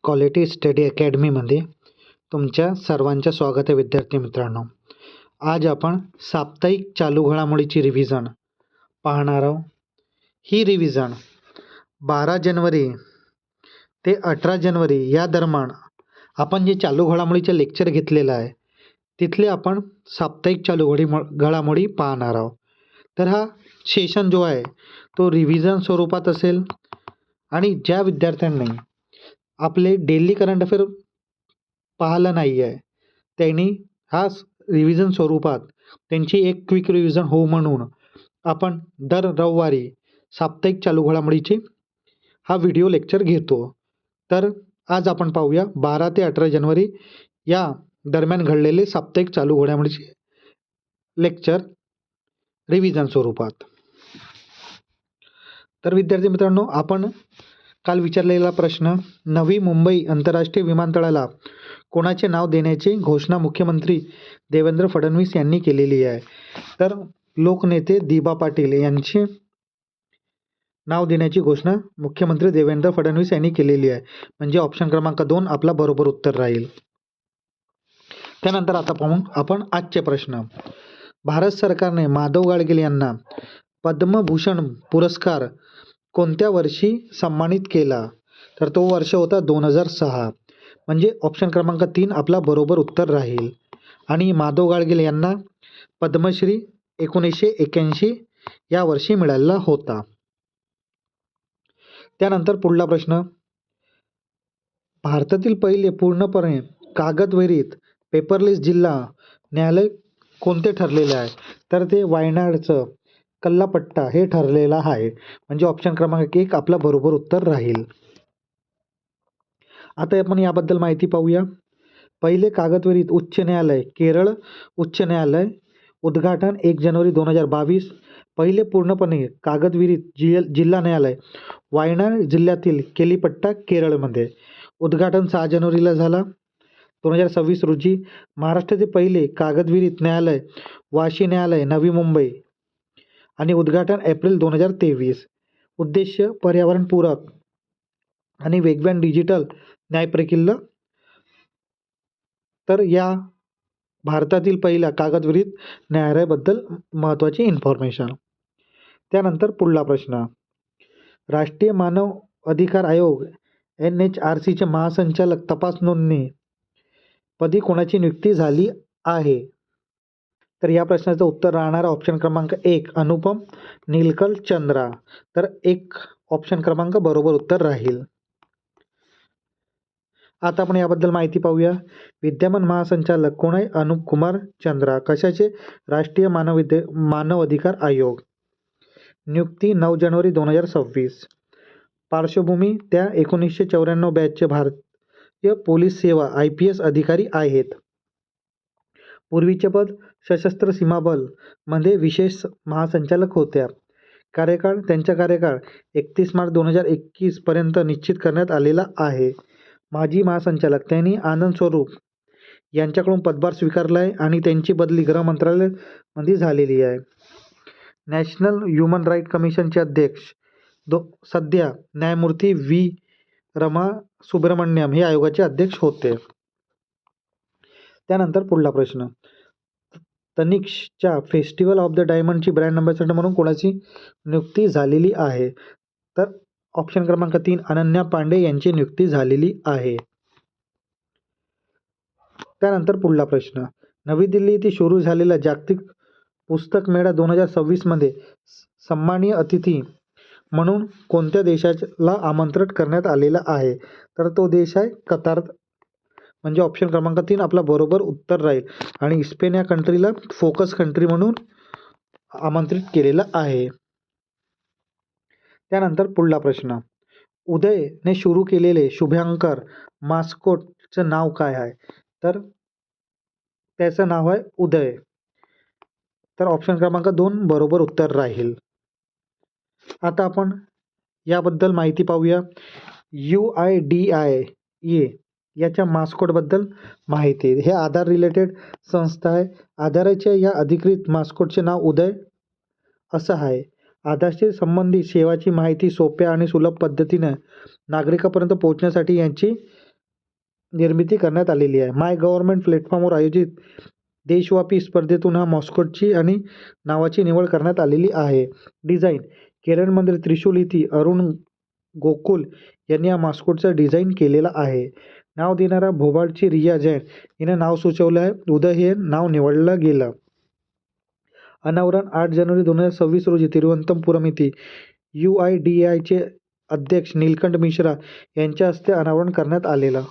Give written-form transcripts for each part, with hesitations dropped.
Quality study अकॅडमीमध्ये तुमच्या सर्वांचं स्वागत आहे. विद्यार्थी मित्रांनो, आज आपण साप्ताहिक चालू घडामोडीची रिव्हिजन पाहणार आहोत. ही रिव्हिजन 12 जानेवारी ते 18 जानेवारी या दरम्यान आपण जे चालू घडामोडीचे लेक्चर घेतलेलं आहे तिथले आपण साप्ताहिक चालू घडामोडी पाहणार आहोत. तर हा सेशन जो आहे तो रिव्हिजन स्वरूपात असेल आणि ज्या विद्यार्थ्यांनी आपले डेली करंट अफेअर पाहिलं नाही आहे त्यांनी हा रिव्हिजन स्वरूपात त्यांची एक क्विक रिव्हिजन हो म्हणून आपण दर रविवारी साप्ताहिक चालू घडामोडीची हा व्हिडिओ लेक्चर घेतो. तर आज आपण पाहूया 12 ते 18 जानेवारी या दरम्यान घडलेले साप्ताहिक चालू घडामोडीचे लेक्चर रिव्हिजन स्वरूपात. तर विद्यार्थी मित्रांनो, आपण काल विचारलेला प्रश्न, नवी मुंबई आंतरराष्ट्रीय विमानतळाला कोणाचे नाव देण्याची घोषणा मुख्यमंत्री देवेंद्र फडणवीस यांनी केलेली आहे. तर लोकनेते दिबा पाटील यांचे नाव देण्याची घोषणा मुख्यमंत्री देवेंद्र फडणवीस यांनी केलेली आहे. म्हणजे ऑप्शन क्रमांक 2 आपला बरोबर उत्तर राहील. त्यानंतर आता पाहू आपण आजचे प्रश्न. भारत सरकारने माधव गाडगीळ यांना पद्मभूषण पुरस्कार कोणत्या वर्षी सन्मानित केला? तर तो वर्ष होता 2006. म्हणजे ऑप्शन क्रमांक 3 आपला बरोबर उत्तर राहील. आणि माधव गाडगीळ यांना पद्मश्री 1981 या वर्षी मिळालेला होता. त्यानंतर पुढला प्रश्न, भारतातील पहिले पूर्णपणे कागदविरहित पेपरलेस जिल्हा न्यायालय कोणते ठरलेले आहे? तर ते वायनाडचं कल्लापट्टा हे ठरलेलं आहे. म्हणजे ऑप्शन क्रमांक 1 आपला बरोबर उत्तर राहील. आता आपण याबद्दल माहिती पाहूया. पहिले कागदविरहित उच्च न्यायालय केरळ उच्च न्यायालय, उद्घाटन 1 जानेवारी 2022. पहिले पूर्णपणे कागदविरहित जिल्हा न्यायालय वायनाड जिल्ह्यातील केलीपट्टा केरळमध्ये, उद्घाटन 6 जानेवारीला झाला 2026 रोजी. महाराष्ट्राचे पहिले कागदविरहित न्यायालय वाशी न्यायालय नवी मुंबई आणि उद्घाटन एप्रिल 2023. उद्देश्य पर्यावरणपूरक आणि वेगवान डिजिटल न्यायप्रक्रिया. तर या भारतातील पहिल्या कागदविरहित न्यायालयाबद्दल महत्त्वाची इन्फॉर्मेशन. त्यानंतर पुढला प्रश्न, राष्ट्रीय मानव अधिकार आयोग NHRCचे महासंचालक तपास नोंदणी पदी कोणाची नियुक्ती झाली आहे? तर या प्रश्नाचं उत्तर राहणार ऑप्शन क्रमांक 1 अनुपम नीलकंठ चंद्रा. तर 1 ऑप्शन क्रमांक बरोबर उत्तर राहील. आता आपण याबद्दल माहिती पाहूया. विद्यमान महासंचालक कोण आहे? अनुप कुमार चंद्रा. कशाचे? राष्ट्रीय मानव अधिकार आयोग. नियुक्ती 9 जानेवारी 2026. पार्श्वभूमी, त्या 1994 बॅचचे भारतीय पोलीस सेवा IPS अधिकारी आहेत. पूर्वीचे पद सशस्त्र सीमा बल मध्ये विशेष महासंचालक होत्या. त्यांचा कार्यकाळ 31 मार्च 2021 पर्यंत निश्चित करण्यात आलेला आहे. माजी महासंचालक त्यांनी आनंद स्वरूप यांच्याकडून पदभार स्वीकारला आहे आणि त्यांची बदली गृह मंत्रालयामध्ये झालेली आहे. नॅशनल ह्युमन राईट कमिशनचे अध्यक्ष सध्या न्यायमूर्ती V. रमा सुब्रमण्यम हे आयोगाचे अध्यक्ष होते. त्यानंतर पुढला प्रश्न, तनिष्कच्या फेस्टिवल ऑफ द डायमंडची ब्रँड अँबॅसेडर म्हणून कोणाची नियुक्ती झालेली आहे? तर ऑप्शन क्रमांक 3 अनन्या पांडे यांची नियुक्ती झालेली आहे. त्यानंतर पुढला प्रश्न, नवी दिल्ली येथे सुरू झालेला जागतिक पुस्तक मेळा 2026 मध्ये सन्माननीय अतिथी म्हणून कोणत्या देशाला आमंत्रित करण्यात आलेलं आहे? तर तो देश आहे कतार. म्हणजे ऑप्शन क्रमांक 3 आपला बरोबर उत्तर राहील. आणि स्पेन या कंट्रीला फोकस कंट्री म्हणून आमंत्रित केलेलं आहे. त्यानंतर पुढला प्रश्न, उदयने सुरू केलेले शुभंकर मास्कोटचं नाव काय आहे? तर त्याचं नाव आहे उदय. तर ऑप्शन क्रमांक 2 बरोबर उत्तर राहील. आता आपण याबद्दल माहिती पाहूया. UIDAI याच्या मास्कोटबद्दल माहिती. हे आधार रिलेटेड संस्था आहे. आधाराच्या या अधिकृत मास्कोटचे नाव उदय असं आहे. आधारशी संबंधित सेवाची माहिती सोप्या आणि सुलभ पद्धतीने नागरिकांपर्यंत पोहोचण्यासाठी यांची निर्मिती करण्यात आलेली आहे. माय गव्हर्नमेंट प्लॅटफॉर्मवर आयोजित देशव्यापी स्पर्धेतून हा मॉस्कोटची आणि नावाची निवड करण्यात आलेली आहे. डिझाईन केरळमधील त्रिशूल येथे अरुण गोकुल यांनी या मास्कोटचं डिझाईन केलेलं आहे. नाव देणारा भोपाळची रिया जैन हिनं नाव सुचवलं आहे. उदय हे नाव निवडलं गेलं. अनावरण 8 जानेवारी 2026 रोजी तिरुवनंतपुरम येथे UIDAIचे अध्यक्ष नीलकंठ मिश्रा यांच्या हस्ते अनावरण करण्यात आलेलं.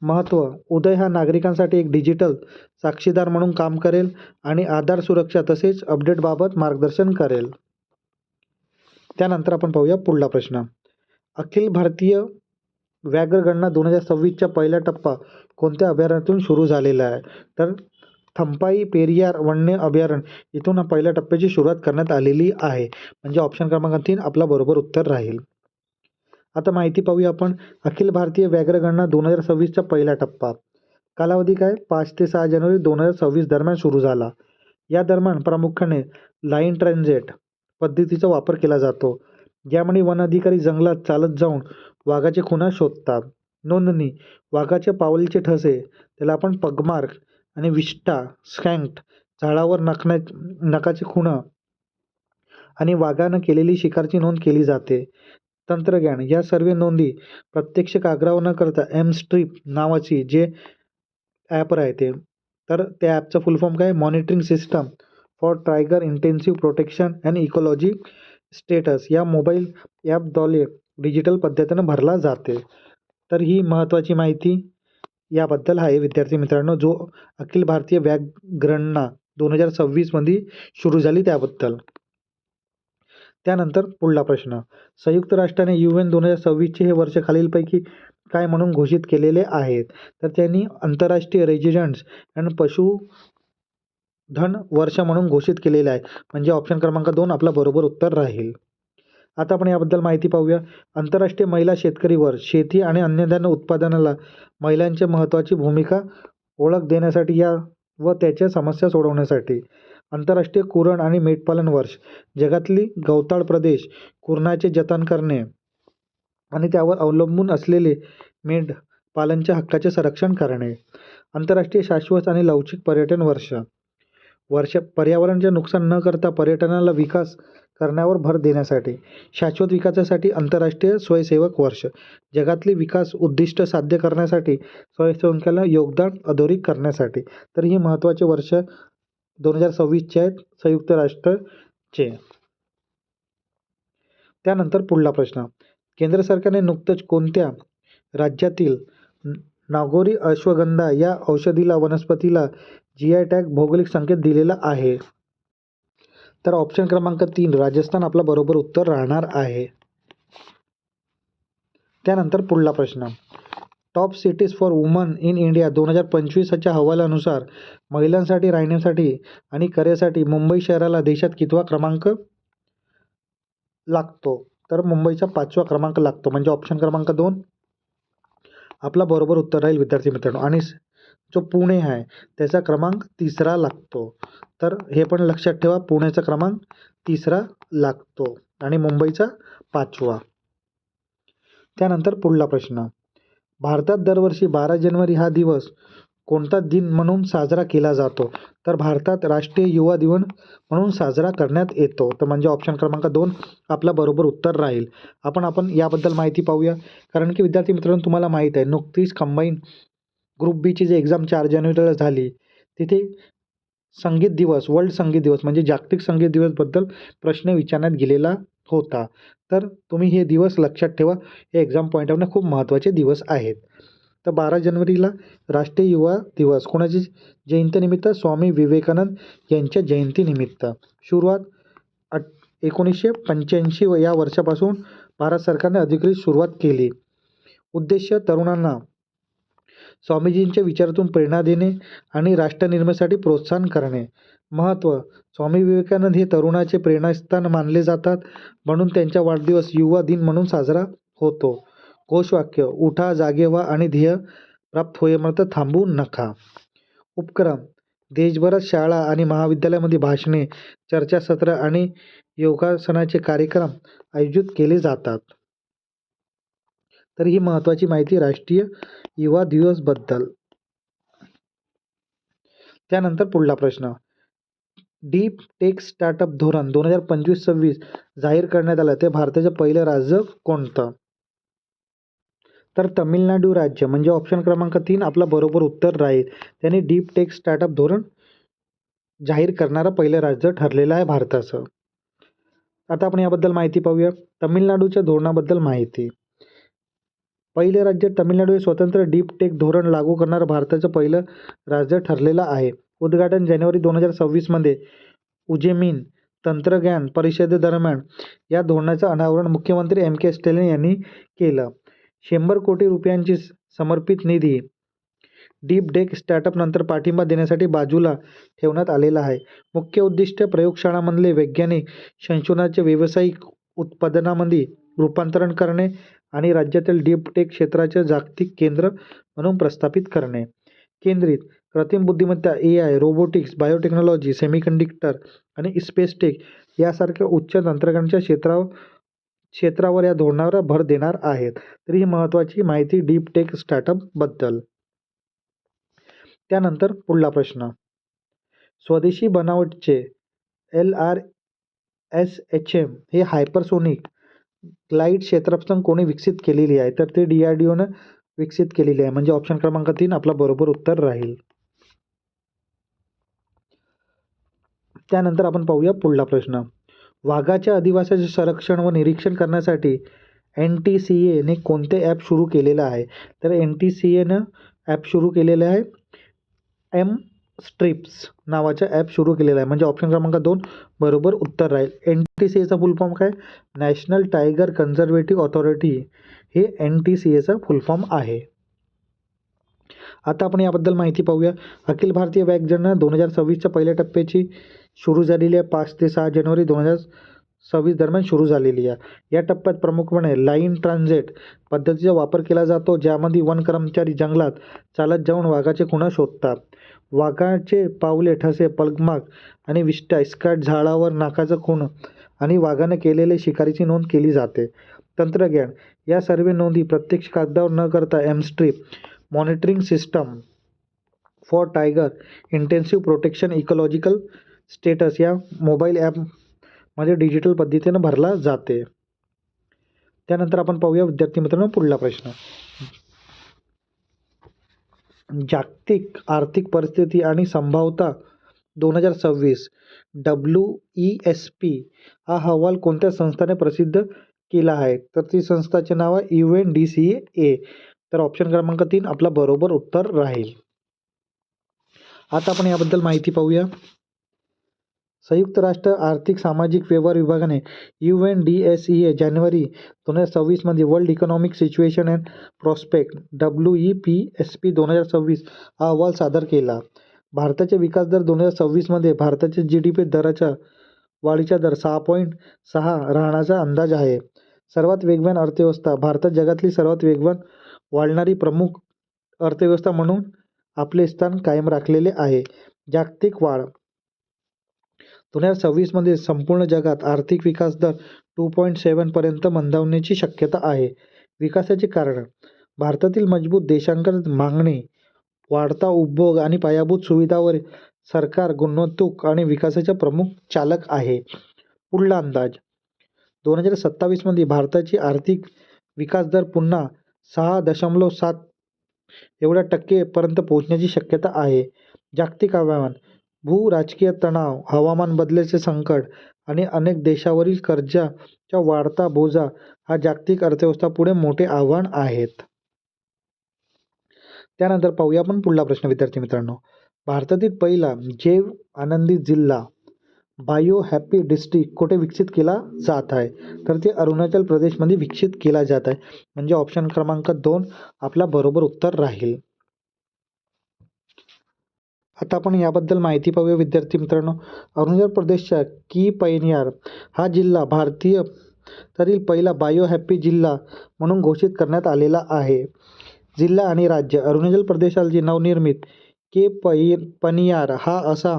महत्त्व उदय हा नागरिकांसाठी एक डिजिटल साक्षीदार म्हणून काम करेल आणि आधार सुरक्षा तसेच अपडेटबाबत मार्गदर्शन करेल. त्यानंतर आपण पाहूया पुढला प्रश्न. अखिल भारतीय व्याघ्र गणना 2026चा पहिला टप्पा कोणत्या अभयारण्यातून सुरू झालेला आहे? तर थंपाई पेरियार वन्य अभयारण्य इथून हा पहिल्या टप्प्याची सुरुवात करण्यात आलेली आहे. म्हणजे ऑप्शन क्रमांक 3 आपला बरोबर उत्तर राहील. आता माहिती पाहूया आपण. अखिल भारतीय व्याघ्र गणना 2026चा पहिला टप्पा. कालावधी काय? 5 ते 6 जानेवारी 2026 दरम्यान सुरू झाला. या दरम्यान प्रामुख्याने लाईन ट्रान्झिट पद्धतीचा वापर केला जातो. यामध्ये वन अधिकारी जंगलात चालत जाऊन वाघाचे खुणा शोधतात. नोंदणी वाघाचे पावलीचे ठसे त्याला आपण पगमार्क आणि विष्ठा स्कँक्ट झाडावर नखाचे खुणा आणि वाघानं केलेली शिकारची नोंद केली जाते. तंत्रज्ञान या सर्व नोंदी प्रत्यक्ष कागदावर न करता M-स्ट्रीप नावाची जे ॲप राहते तर त्या ॲपचं फुल फॉर्म काय? Monitoring system for tiger intensive protection and ecology status या मोबाईल ॲपद्वारे डिजिटल पद्धतीनं भरला जाते. तर ही महत्त्वाची माहिती याबद्दल आहे विद्यार्थी मित्रांनो, जो अखिल भारतीय व्याघ्रगणना 2026मध्ये सुरू झाली त्याबद्दल. त्यानंतर पुढला प्रश्न. संयुक्त राष्ट्राने UN 2026चे हे वर्ष खालीलपैकी काय म्हणून घोषित केलेले आहेत? तर त्यांनी आंतरराष्ट्रीय रेजिडेंट्स अँड पशुधन वर्ष म्हणून घोषित केलेले आहे. म्हणजे ऑप्शन क्रमांक 2 आपला बरोबर उत्तर राहील. आता आपण याबद्दल माहिती पाहूया. आंतरराष्ट्रीय महिला शेतकरी वर्ष शेती आणि अन्नधान्य उत्पादनाला महिलांची महत्त्वाची भूमिका ओळख देण्यासाठी व त्याच्या समस्या सोडवण्यासाठी. आंतरराष्ट्रीय कुरण आणि मेंढपालन वर्ष जगातली गवताळ प्रदेश कुरणाचे जतन करणे आणि त्यावर अवलंबून असलेले मेंढपालांच्या हक्काचे संरक्षण करणे. आंतरराष्ट्रीय शाश्वत आणि लवचिक पर्यटन वर्ष पर्यावरणाचे नुकसान न करता पर्यटनाला विकास करण्यावर भर देण्यासाठी. शाश्वत विकासासाठी आंतरराष्ट्रीय स्वयंसेवक वर्ष जगातली विकास उद्दिष्ट साध्य करण्यासाठी स्वयंसेवकांना योगदान अधोरेखित करण्यासाठी. तर ही महत्त्वाचे वर्ष 2026चे आहेत संयुक्त राष्ट्रचे. त्यानंतर पुढला प्रश्न. केंद्र सरकारने नुकतंच कोणत्या राज्यातील नागोरी अश्वगंधा या औषधीला वनस्पतीला GI टॅग भौगोलिक संकेत दिलेला आहे? तर ऑप्शन क्रमांक 3 राजस्थान आपला बरोबर उत्तर राहणार आहे. त्यानंतर पुढला प्रश्न. Top cities for women in India 2025च्या अहवालानुसार महिलांसाठी राहण्यासाठी आणि कार्यासाठी मुंबई शहराला देशात कितवा क्रमांक लागतो? तर मुंबईचा 5वा क्रमांक लागतो. म्हणजे ऑप्शन क्रमांक 2 आपला बरोबर उत्तर राहील विद्यार्थी मित्रांनो. आणि जो पुणे आहे त्याचा क्रमांक 3रा लागतो. तर हे पण लक्षात ठेवा, पुण्याचा क्रमांक 3रा लागतो आणि मुंबईचा 5वा. त्यानंतर पुढला प्रश्न. भारतात दरवर्षी 12 जानेवारी हा दिवस कोणता दिन म्हणून साजरा केला जातो? तर भारतात राष्ट्रीय युवा दिन म्हणून साजरा करण्यात येतो. तर म्हणजे ऑप्शन क्रमांक 2 आपला बरोबर उत्तर राहील. आपण याबद्दल माहिती पाहूया. कारण की विद्यार्थी मित्रांनो, तुम्हाला माहीत आहे नुकतीच कंबाईन ग्रुप बीची जी एक्झाम 4 जानेवारीला झाली तिथे संगीत दिवस, वर्ल्ड संगीत दिवस म्हणजे जागतिक संगीत दिवसबद्दल प्रश्न विचारण्यात गेलेला होता. तर तुम्ही हे दिवस लक्षात ठेवा. हे एक्झाम पॉईंट ऑफने खूप महत्त्वाचे दिवस आहेत. तर 12 जानेवारीला राष्ट्रीय युवा दिवस कोणाची जयंतीनिमित्त? स्वामी विवेकानंद यांच्या जयंतीनिमित्त. सुरुवात 1985 या वर्षापासून भारत सरकारने अधिकृत सुरुवात केली. उद्देश तरुणांना स्वामीजींच्या विचारातून प्रेरणा देणे आणि राष्ट्रनिर्मितीसाठी प्रोत्साहन करणे. महत्त्व स्वामी विवेकानंद हे तरुणाचे प्रेरणास्थान मानले जातात म्हणून त्यांचा वाढदिवस युवा दिन म्हणून साजरा होतो. घोषवाक्य उठा, जागे व्हा आणि ध्येय प्राप्त होईपर्यंत थांबू नका. उपक्रम देशभरात शाळा आणि महाविद्यालयामध्ये भाषणे, चर्चासत्र आणि योगासनाचे कार्यक्रम आयोजित केले जातात. तर ही महत्त्वाची माहिती राष्ट्रीय युवा दिवसबद्दल. त्यानंतर पुढला प्रश्न, डीप टेक स्टार्टअप धोरण 2025-26 जाहीर करण्यात आलं ते भारताचं पहिलं राज्य कोणतं? तर तमिळनाडू राज्य, म्हणजे ऑप्शन क्रमांक 3 आपला बरोबर उत्तर राहील. त्याने डीप टेक स्टार्टअप धोरण जाहीर करणारं पहिलं राज्य ठरलेलं आहे भारताचं. आता आपण याबद्दल माहिती पाहूया. तमिळनाडूच्या धोरणाबद्दल माहिती. पहिले राज्य तमिळनाडू हे स्वतंत्र डीप टेक धोरण लागू करणारं भारताचं पहिलं राज्य ठरलेलं आहे. उद्घाटन जानेवारी 2026 मध्ये उजेमिन तंत्रज्ञान परिषदेदरम्यान या धोरणाचं अनावरण मुख्यमंत्री एम के स्टॅलिन यांनी केलं. 100 कोटी रुपयांची समर्पित निधी डीप टेक स्टार्टअप नंतर पाठिंबा देण्यासाठी बाजूला ठेवण्यात आलेला आहे. मुख्य उद्दिष्ट प्रयोगशाळांमधले वैज्ञानिक संशोधनाचे व्यावसायिक उत्पादनामध्ये रूपांतरण करणे आणि राज्यातील डीप टेक क्षेत्राचे जागतिक केंद्र म्हणून प्रस्थापित करणे. केंद्रित कृत्रिम बुद्धिमत्ता, AI, रोबोटिक्स, बायोटेक्नॉलॉजी, सेमीकंडक्टर आणि स्पेस टेक यासारख्या उच्च तंत्रज्ञानाच्या क्षेत्रावर या धोरणावर भर देणार आहेत. तर ही महत्त्वाची माहिती डीप टेक स्टार्टअप बद्दल. त्यानंतर पुढला प्रश्न, स्वदेशी बनावटचे LRSHM हे हायपरसोनिक ग्लाइड क्षेपणास्त्र कोणी विकसित केलेली आहे? तर ते DRDOनं विकसित केलेली आहे, म्हणजे ऑप्शन क्रमांक 3 आपला बरोबर उत्तर राहील. त्यानंतर आपण पाहूया पुढला प्रश्न, वाघाच्या अधिवासाचे संरक्षण व निरीक्षण करण्यासाठी NTCAने कोणते ॲप सुरू केलेलं आहे? तर NTCAनं ॲप सुरू केलेलं आहे M-Strips नावाचं ॲप सुरू केलेलं आहे, म्हणजे ऑप्शन क्रमांक 2 बरोबर उत्तर राहील. NTCAचा फुल फॉर्म काय? नॅशनल टायगर कन्झर्वेटिव्ह ऑथॉरिटी हे NTCAचा फुल फॉर्म आहे. आता आपण याबद्दल माहिती पाहूया. अखिल भारतीय व्याघ्र गणना 2026च्या पहिल्या टप्प्याची सुरू झालेली आहे. 5 ते 6 जानेवारी 2026 दरम्यान सुरू झालेली आहे. या टप्प्यात प्रमुखपणे लाईन ट्रान्झिट पद्धतीचा वापर केला जातो, ज्यामध्ये वन कर्मचारी जंगलात चालत जाऊन वाघाचे खुणा शोधतात. वाघाचे पावले, ठसे, पलकमार्क आणि विष्ठा, स्कॅट, झाडावर नाकाचं खूण आणि वाघाने केलेले शिकारीची नोंद केली जाते. तंत्रज्ञान, या सर्व नोंदी प्रत्यक्ष कागदावर न करता M-Strip monitoring system for tiger intensive protection ecological status या मोबाईल ॲपमध्ये डिजिटल पद्धतीने भरला जाते. त्यानंतर आपण पाहूया विद्यार्थी मित्रांनो पुढला प्रश्न, जागतिक आर्थिक परिस्थिती आणि संभाव्यता 2026 WESP हा अहवाल कोणत्या संस्थेने प्रसिद्ध केला आहे? तर ती संस्थेचे नाव आहे UNDCA. तर ऑप्शन क्रमांक 3 आपला बरोबर उत्तर राहील. आता आपण याबद्दल माहिती पाहूया. संयुक्त राष्ट्र आर्थिक सामाजिक व्यवहार विभागाने UNDCA जानेवारी 2026 मध्ये world economic situation and prospect WEPSP 2026 हा अहवाल सादर केला. भारताचे विकास दर 2026 मध्ये भारताच्या GDP दराच्या वाढीचा दर 6.6 राहण्याचा अंदाज आहे. सर्वात वेगवान अर्थव्यवस्था, भारतात जगातली सर्वात वेगवान वाढणारी प्रमुख अर्थव्यवस्था म्हणून आपले स्थान कायम राखलेले आहे. जागतिक वाढ 2026 मध्ये संपूर्ण जगात आर्थिक विकास दर 2.7 पर्यंत मंदावण्याची शक्यता आहे. विकासाचे कारण, भारतातील मजबूत देशांतर्गत मागणी, वाढता उपभोग आणि पायाभूत सुविधांवर सरकार गुंतवणूक आणि विकासाचा प्रमुख चालक आहे. पुढला अंदाज, 2027 मध्ये भारताची आर्थिक विकास दर पुन्हा 6.7 एवढ्या टक्केपर्यंत पोहोचण्याची शक्यता आहे. जागतिक आव्हान, भू-राजकीय तणाव, हवामान बदलाचे संकट आणि अनेक देशांवरील कर्जाचा वाढता बोजा हा जागतिक अर्थव्यवस्थेपुढे मोठे आव्हान आहेत. त्यानंतर पाहूया आपण पुढला प्रश्न विद्यार्थी मित्रांनो, भारतातील पहिला जैव आनंदी जिल्हा बायो हॅपी डिस्ट्रिक्ट कुठे विकसित केला जात आहे? तर ते अरुणाचल प्रदेशमध्ये विकसित केला जात आहे, म्हणजे ऑप्शन क्रमांक 2 आपला बरोबर उत्तर राहील. आता आपण याबद्दल माहिती पाहूया विद्यार्थी मित्रांनो. अरुणाचल प्रदेशच्या की पैनियार हा जिल्हा भारतातील पहिला बायो हॅपी जिल्हा म्हणून घोषित करण्यात आलेला आहे. जिल्हा आणि राज्य, अरुणाचल प्रदेशाची नवनिर्मित के पनियार हा असा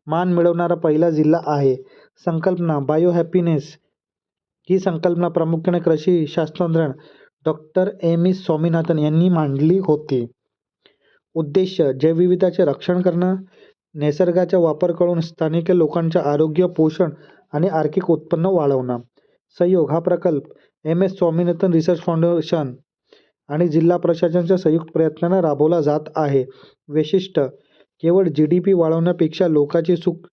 मान मिळवणारा पहिला जिल्हा आहे. संकल्पना, बायो हॅपीनेस ही संकल्पना प्रामुख्याने कृषी शास्त्रज्ञ डॉक्टर एम एस स्वामीनाथन यांनी मांडली होती. उद्देश जैवविविधतेचे रक्षण करणं, निसर्गाचा वापर करून स्थानिक लोकांचे आरोग्य, पोषण आणि आर्थिक उत्पन्न वाढवणं. सहयोग हा प्रकल्प M S Swaminathan research foundation आणि जिल्हा प्रशासनाच्या संयुक्त प्रयत्नाने राबवला जात आहे. वैशिष्ट्य केवळ GDP वाढवण्यापेक्षा लोकांचे सुख,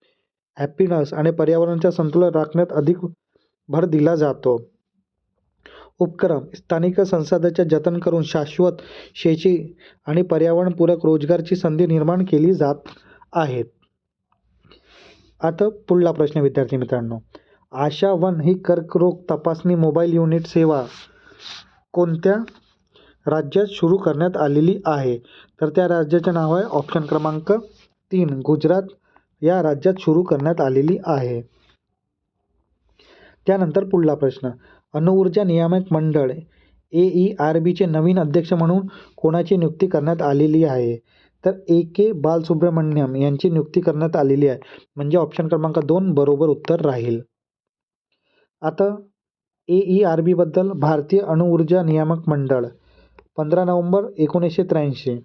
हॅपीनेस आणि पर्यावरणाचे संतुलन राखण्यात अधिक भर दिला जातो. उपक्रम स्थानिक संसाधनांचे जतन करून शाश्वत शेती आणि पर्यावरणपूरक रोजगाराची संधी निर्माण केली जात आहेत. आता पुढला प्रश्न विद्यार्थी मित्रांनो, आशा वन ही कर्करोग तपासणी मोबाईल युनिट सेवा कोणत्या राज्यात सुरू करण्यात आलेली आहे? तर त्या राज्याचे नाव आहे ऑप्शन क्रमांक 3 गुजरात या राज्यात सुरू करण्यात आलेली आहे. त्यानंतर पुढला प्रश्न, अणुऊर्जा नियामक मंडळ AERBचे नवीन अध्यक्ष म्हणून कोणाची नियुक्ती करण्यात आलेली आहे? तर AK बालसुब्रमण्यम यांची नियुक्ती करण्यात आलेली आहे. म्हणजे ऑप्शन क्रमांक 2 बरोबर उत्तर राहील. आता AERB बद्दल, भारतीय अणुऊर्जा नियामक मंडळ 15 नोव्हेंबर 1983,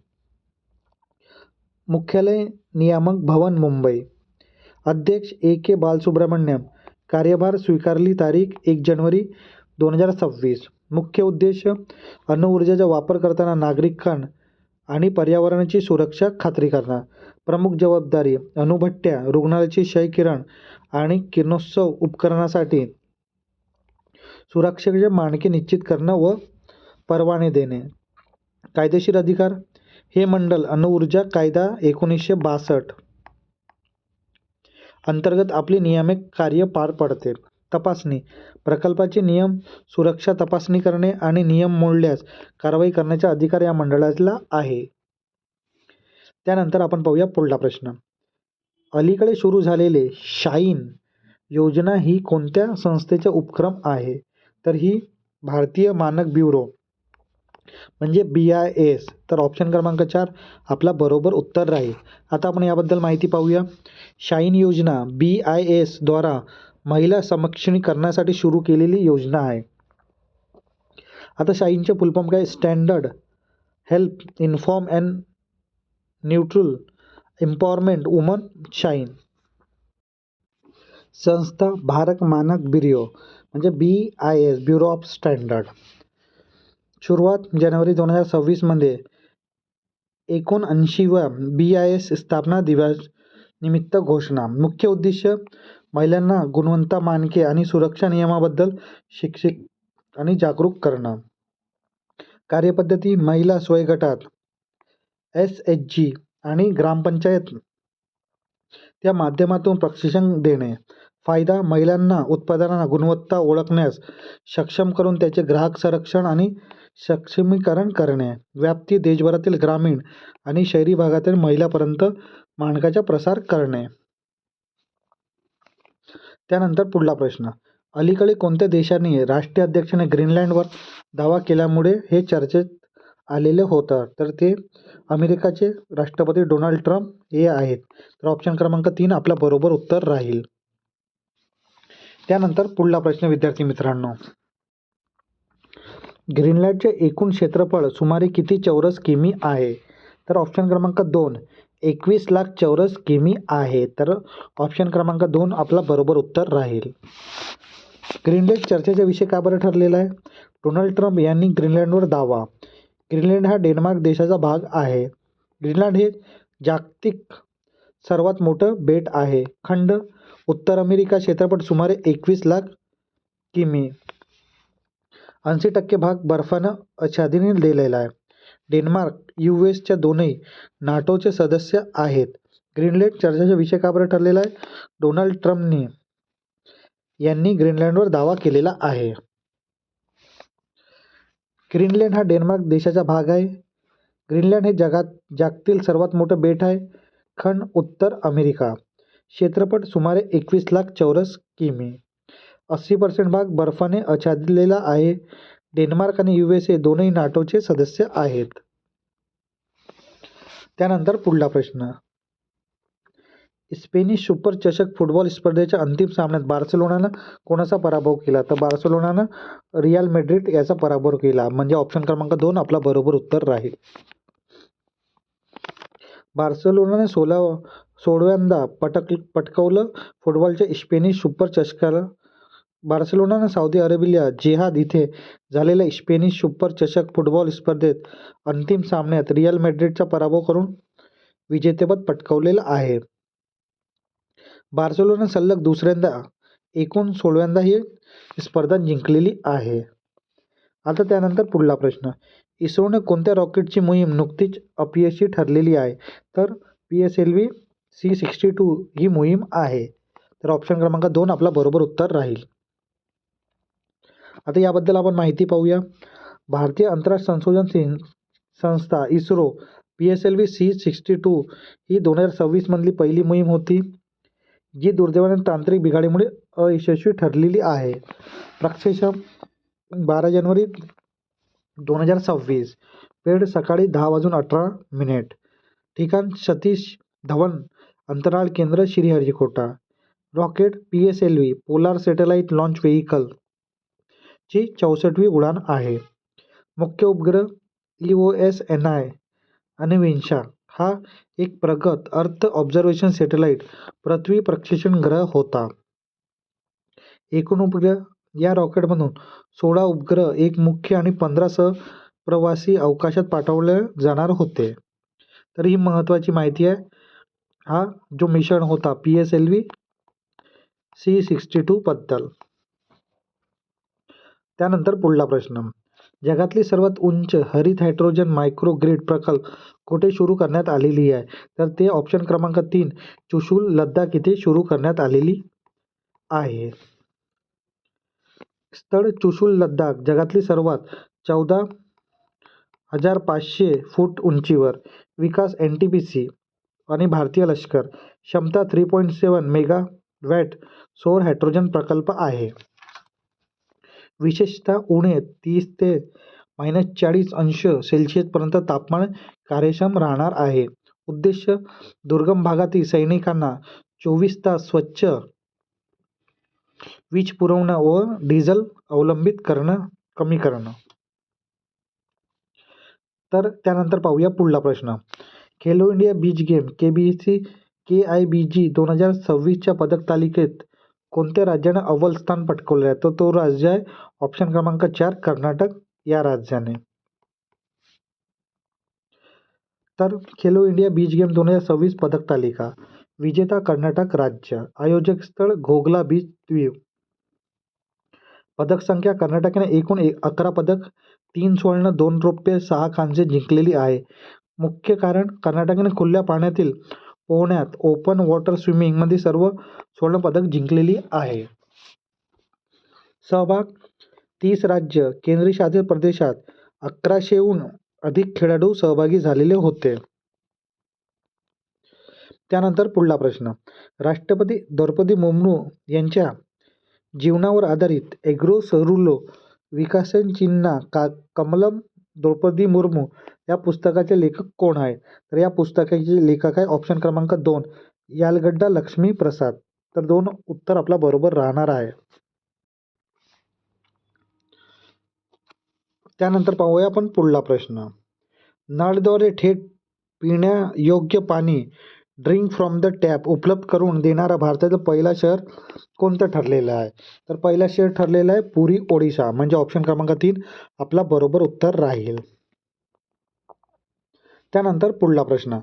मुख्यालय नियामक भवन मुंबई, अध्यक्ष AK बालसुब्रमण्यम, कार्यभार स्वीकारली तारीख 1 जानेवारी 2026. मुख्य उद्देश अणुऊर्जेचा वापर करताना नागरिकांना आणि पर्यावरणाची सुरक्षा खात्री करणं. प्रमुख जबाबदारी अणुभट्ट्या, रुग्णालयाची क्षय किरण आणि किरणोत्सर्ग उपकरणासाठी सुरक्षेचे मानके निश्चित करणं व परवाने देणे. कायदेशीर अधिकार, हे मंडळ अणुऊर्जा कायदा 1962 अंतर्गत आपले नियामक कार्य पार पाडते. तपासणी, प्रकल्पाचे नियम, सुरक्षा तपासणी करणे आणि नियम मोडल्यास कारवाई करण्याचा अधिकार या मंडळाला आहे. त्यानंतर आपण पाहूया पुढला प्रश्न, अलीकडे सुरू झालेले शाईन योजना ही कोणत्या संस्थेचा उपक्रम आहे? तर ही भारतीय मानक ब्युरो म्हणजे BIS. तर ऑप्शन क्रमांक 4 आपला बरोबर उत्तर राहील. आता आपण याबद्दल माहिती पाहूया. शाईन योजना BIS द्वारा महिला सक्षमीकरणासाठी सुरू केलेली योजना आहे. आता शाईनचे फुल फॉर्म काय? Standard help inform and neutral empowerment woman shine. संस्था भारत मानक ब्युरो म्हणजे BIS ब्युरो ऑफ स्टँडर्ड. सुरुवात जानेवारी 2026 मध्ये 79व्या BIS स्थापना दिवस निमित्त घोषणा. मुख्य उद्देश महिलांना गुणवत्ता मानके आणि सुरक्षा नियमाबद्दल शिक्षित आणि जागरूक करणं. कार्यपद्धती महिला स्वयंगटात SHG आणि ग्रामपंचायत त्या माध्यमातून प्रशिक्षण देणे. फायदा महिलांना उत्पादनांना गुणवत्ता ओळखण्यास सक्षम करून त्याचे ग्राहक संरक्षण आणि सक्षमीकरण करणे. व्याप्ती देशभरातील ग्रामीण आणि शहरी भागातील महिलांपर्यंत मानकाचा प्रसार करणे. त्यानंतर पुढला प्रश्न, अलीकडे कोणत्या देशाने राष्ट्रीय अध्यक्षाने ग्रीनलँडवर दावा केल्यामुळे हे चर्चेत आलेले होतं? तर ते अमेरिकाचे राष्ट्रपती डोनाल्ड ट्रम्प हे आहेत. तर ऑप्शन क्रमांक 3 आपला बरोबर उत्तर राहील. त्यानंतर पुढला प्रश्न विद्यार्थी मित्रांनो, ग्रीनलँडचे एकूण क्षेत्रफळ सुमारे किती चौरस किमी आहे? तर ऑप्शन क्रमांक 2 21 लाख चौरस किमी आहे. तर ऑप्शन क्रमांक 2 आपला बरोबर उत्तर राहील. ग्रीनलँड चर्चेचा विषय का बरं ठरलेला आहे? डोनाल्ड ट्रम्प यांनी ग्रीनलँडवर दावा. ग्रीनलँड हा डेन्मार्क देशाचा भाग आहे. ग्रीनलँड हे जागतिक सर्वात मोठं बेट आहे. खंड उत्तर अमेरिका. क्षेत्रफळ सुमारे 21 लाख किमी. 80% भाग बर्फानं आच्छादन दिलेला आहे. डेन्मार्क US च्या दोन्ही नाटोचे सदस्य आहेत. ग्रीनलँड चर्चेचा विषय का बरं ठरलेला आहे? डोनाल्ड ट्रम्प यांनी ग्रीनलँडवर दावा केलेला आहे. ग्रीनलँड हा डेन्मार्क देशाचा भाग आहे. ग्रीनलँड हे जगातील सर्वात मोठं बेट आहे. खंड उत्तर अमेरिका. क्षेत्रफळ सुमारे 21 लाख चौरस किमी. 80% भाग बर्फाने आच्छादलेला आहे. डेन्मार्क आणि USA दोन्ही नाटोचे सदस्य आहेत. त्यानंतर पुढला प्रश्न, स्पेनिश सुपर चषक फुटबॉल स्पर्धेच्या अंतिम सामन्यात बार्सेलोनानं कोणाचा पराभव केला? तर बार्सेलोनानं रियाल मॅड्रिड याचा पराभव केला. म्हणजे ऑप्शन क्रमांक 2 आपला बरोबर उत्तर राहील. बार्सेलोनाने 16व्यांदा पटकावलं फुटबॉलच्या स्पेनिश सुपर चषकाला. बार्सेलोनानं सौदी अरेबिया जेहाद इथे झालेल्या स्पेनिश सुपर चषक फुटबॉल स्पर्धेत अंतिम सामन्यात रियाल मॅड्रिडचा पराभव करून विजेतेपद पटकावलेलं आहे. बार्सेलोना सलग दुसऱ्यांदा एकूण 16व्यांदा ही स्पर्धा जिंकलेली आहे. आता त्यानंतर पुढला प्रश्न, इस्रोने कोणत्या रॉकेटची मोहीम नुकतीच अपयशी ठरलेली आहे? तर PSLV C62 ही मोहीम आहे. तर ऑप्शन क्रमांक 2 आपला बरोबर उत्तर राहील. आता याबद्दल आपण माहिती पाहूया. भारतीय अंतराळ संशोधन संस्था इस्रो PSLV C62 ही 2026 मधली पहिली मोहीम होती, जी दुर्दैवाने तांत्रिक बिघाडीमुळे अयशस्वी ठरलेली आहे. प्रक्षेपण 12 जानेवारी 2026. वेळ सकाळी 10:18. ठिकाण सतीश धवन अंतराळ केंद्र Sriharikota. Rocket PSLV polar satellite launch vehicle ची 64वी उडान आहे. मुख्य उपग्रह EOSNI अन्वेषा हा एक प्रगत अर्थ ऑब्झर्वेशन सॅटेलाइट पृथ्वी प्रक्षेपण ग्रह होता. एकूण उपग्रह या रॉकेटमधून 16 उपग्रह, एक मुख्य आणि 15 सहप्रवासी अवकाशात पाठवले जाणार होते. तर ही महत्त्वाची माहिती आहे. हा जो मिशन होता PSLV C62 बद्दल. त्यानंतर पुढला प्रश्न, जगातली सर्वात उंच हरित हायड्रोजन मायक्रो ग्रिड प्रकल्प कुठे सुरू करण्यात आलेली आहे? तर ते ऑप्शन क्रमांक 3 चुशूल लडाख इथे सुरू करण्यात आलेली आहे. स्थळ चुशूल लडाख जगातली सर्वात 14,500 फूट उंचीवर. विकास NTPC आणि भारतीय लष्कर. क्षमता 3.7 मेगावॅट सौर हायड्रोजन प्रकल्प आहे. विशेषतः उणे 30 ते -40 अंश सेल्सिअस पर्यंत तापमान कार्यक्षम राहणार आहे. उद्देश दुर्गम भागातील सैनिकांना 24 तास स्वच्छ वीज पुरवणं व डिझेल अवलंबित कमी करणं. तर त्यानंतर पाहूया पुढला प्रश्न, Khelo India beach game KIBG 2026च्या पदक तालिकेत कोणत्या राज्याने अव्वल स्थान पटकावले आहे? तर तो राज्य आहे ऑप्शन क्रमांक 4 कर्नाटक या राज्याने. तर खेलो इंडिया बीच गेम 2026 पदक तालिका. विजेता कर्नाटक राज्य. आयोजक स्थळ घोगला बीच द्वीप. पदक संख्या कर्नाटकाने एकूण 11 पदक, 3 स्वर्ण, 2 रौप्य, 6 कांस्य जिंकलेली आहे. मुख्य कारण कर्नाटकाने खुल्या पाण्यातील पोहण्यात ओपन वॉटर स्विमिंग मध्ये सर्व स्वर्ण पदक जिंकलेली आहे. सहभाग 30 राज्य केंद्रशासित प्रदेशात 1100हून अधिक खेळाडू सहभागी झालेले होते. त्यानंतर पुढला प्रश्न, राष्ट्रपती द्रौपदी मुर्मू यांच्या जीवनावर आधारित एग्रो सरुलो विकासन चिन्हा कमलम द्रौपदी मुर्मू या पुस्तकाचे लेखक कोण आहे? तर या पुस्तकाचे लेखक आहे ऑप्शन क्रमांक 2 यालगड्डा लक्ष्मी प्रसाद. तर 2 उत्तर आपला बरोबर राहणार आहे. त्यानंतर पाहूया आपण पुढला प्रश्न, नळद्वारे थेट पिण्यायोग्य पाणी ड्रिंक फ्रॉम द टॅप उपलब्ध करून देणारा भारतातील पहिला शहर कोणतं ठरलेलं आहे? तर पहिला शहर ठरलेलं आहे पुरी, ओडिशा. म्हणजे ऑप्शन क्रमांक 3 आपला बरोबर उत्तर राहील. त्यानंतर पुढला प्रश्न,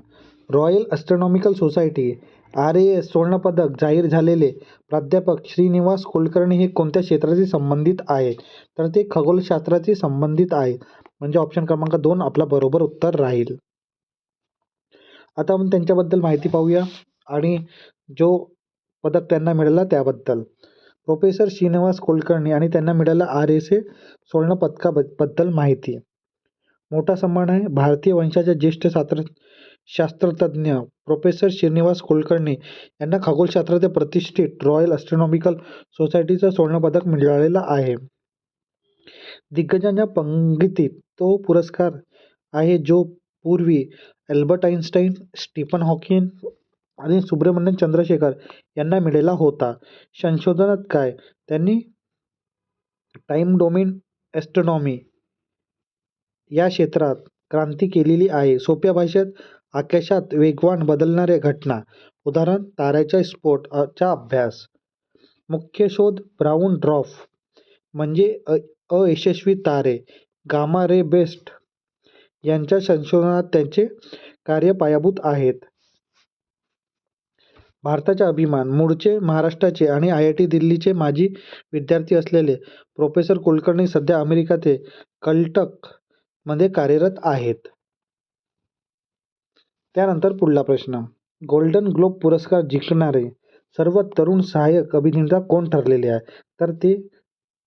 रॉयल ॲस्ट्रॉनॉमिकल सोसायटी RAS सुवर्णपदक जाहीर झालेले प्राध्यापक श्रीनिवास कुलकर्णी हे कोणत्या क्षेत्राशी संबंधित आहेत? तर ते खगोलशास्त्राशी संबंधित आहे. म्हणजे ऑप्शन क्रमांक 2 आपला बरोबर उत्तर राहील. आता आपण त्यांच्याबद्दल माहिती पाहूया आणि जो पदक त्यांना मिळाला त्याबद्दल. प्रोफेसर श्रीनिवास कुलकर्णी आणि त्यांना मिळाला RSA सुवर्ण पदकाबद्दल माहिती. मोठा सन्मान आहे. भारतीय वंशाचे ज्येष्ठ शास्त्रज्ञ प्रोफेसर श्रीनिवास कुलकर्णी यांना खगोलशास्त्राचे प्रतिष्ठित रॉयल ॲस्ट्रॉनॉमिकल सोसायटीचं सुवर्णपदक मिळालेलं आहे. दिग्गजांच्या पंगतीत तो पुरस्कार आहे जो पूर्वी अल्बर्ट आइन्स्टाईन, स्टीफन हॉकिंग आणि सुब्रमण्यम चंद्रशेखर यांना मिळाला होता. संशोधनात काय? त्यांनी टाइम डोमेन ॲस्ट्रॉनॉमी या क्षेत्रात क्रांती केलेली आहे. सोप्या भाषेत आकाशात वेगवान बदलणाऱ्या घटना, उदाहरण ताऱ्याचा स्फोट चा अभ्यास. मुख्य शोध ब्राऊन ड्वार्फ म्हणजे अयशस्वी तारे. गामा रे बर्स्ट यांच्या संशोधनात त्यांचे कार्य पायाभूत आहेत. भारताचा अभिमान. मूळचे महाराष्ट्राचे आणि IIT दिल्लीचे माजी विद्यार्थी असलेले प्रोफेसर कुलकर्णी सध्या अमेरिकेतील कलटक मध्ये कार्यरत आहेत. त्यानंतर पुढला प्रश्न. गोल्डन ग्लोब पुरस्कार जिंकणारे सर्वात तरुण सहाय्यक अभिनेता कोण ठरलेले आहे? तर ते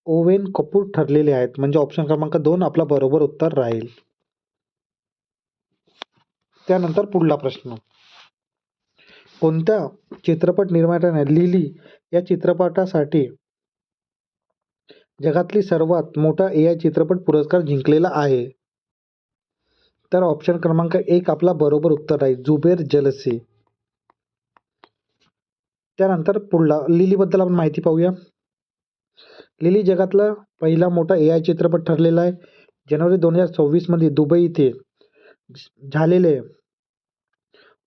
ओवेन कपूर ठरलेले आहेत. म्हणजे ऑप्शन क्रमांक 2 आपला बरोबर उत्तर राहील. त्यानंतर पुढला प्रश्न. कोणत्या चित्रपट निर्मात्याने लिली या चित्रपटासाठी जगातली सर्वात मोठा AI चित्रपट पुरस्कार जिंकलेला आहे? तर ऑप्शन क्रमांक 1 आपला बरोबर उत्तर राहील. जुबेर जलसी. त्यानंतर पुढला लिलीबद्दल आपण माहिती पाहूया. लिली जगातला पहिला मोठा AI चित्रपट ठरलेला आहे. जानेवारी 2024 मध्ये दुबई येथे झालेले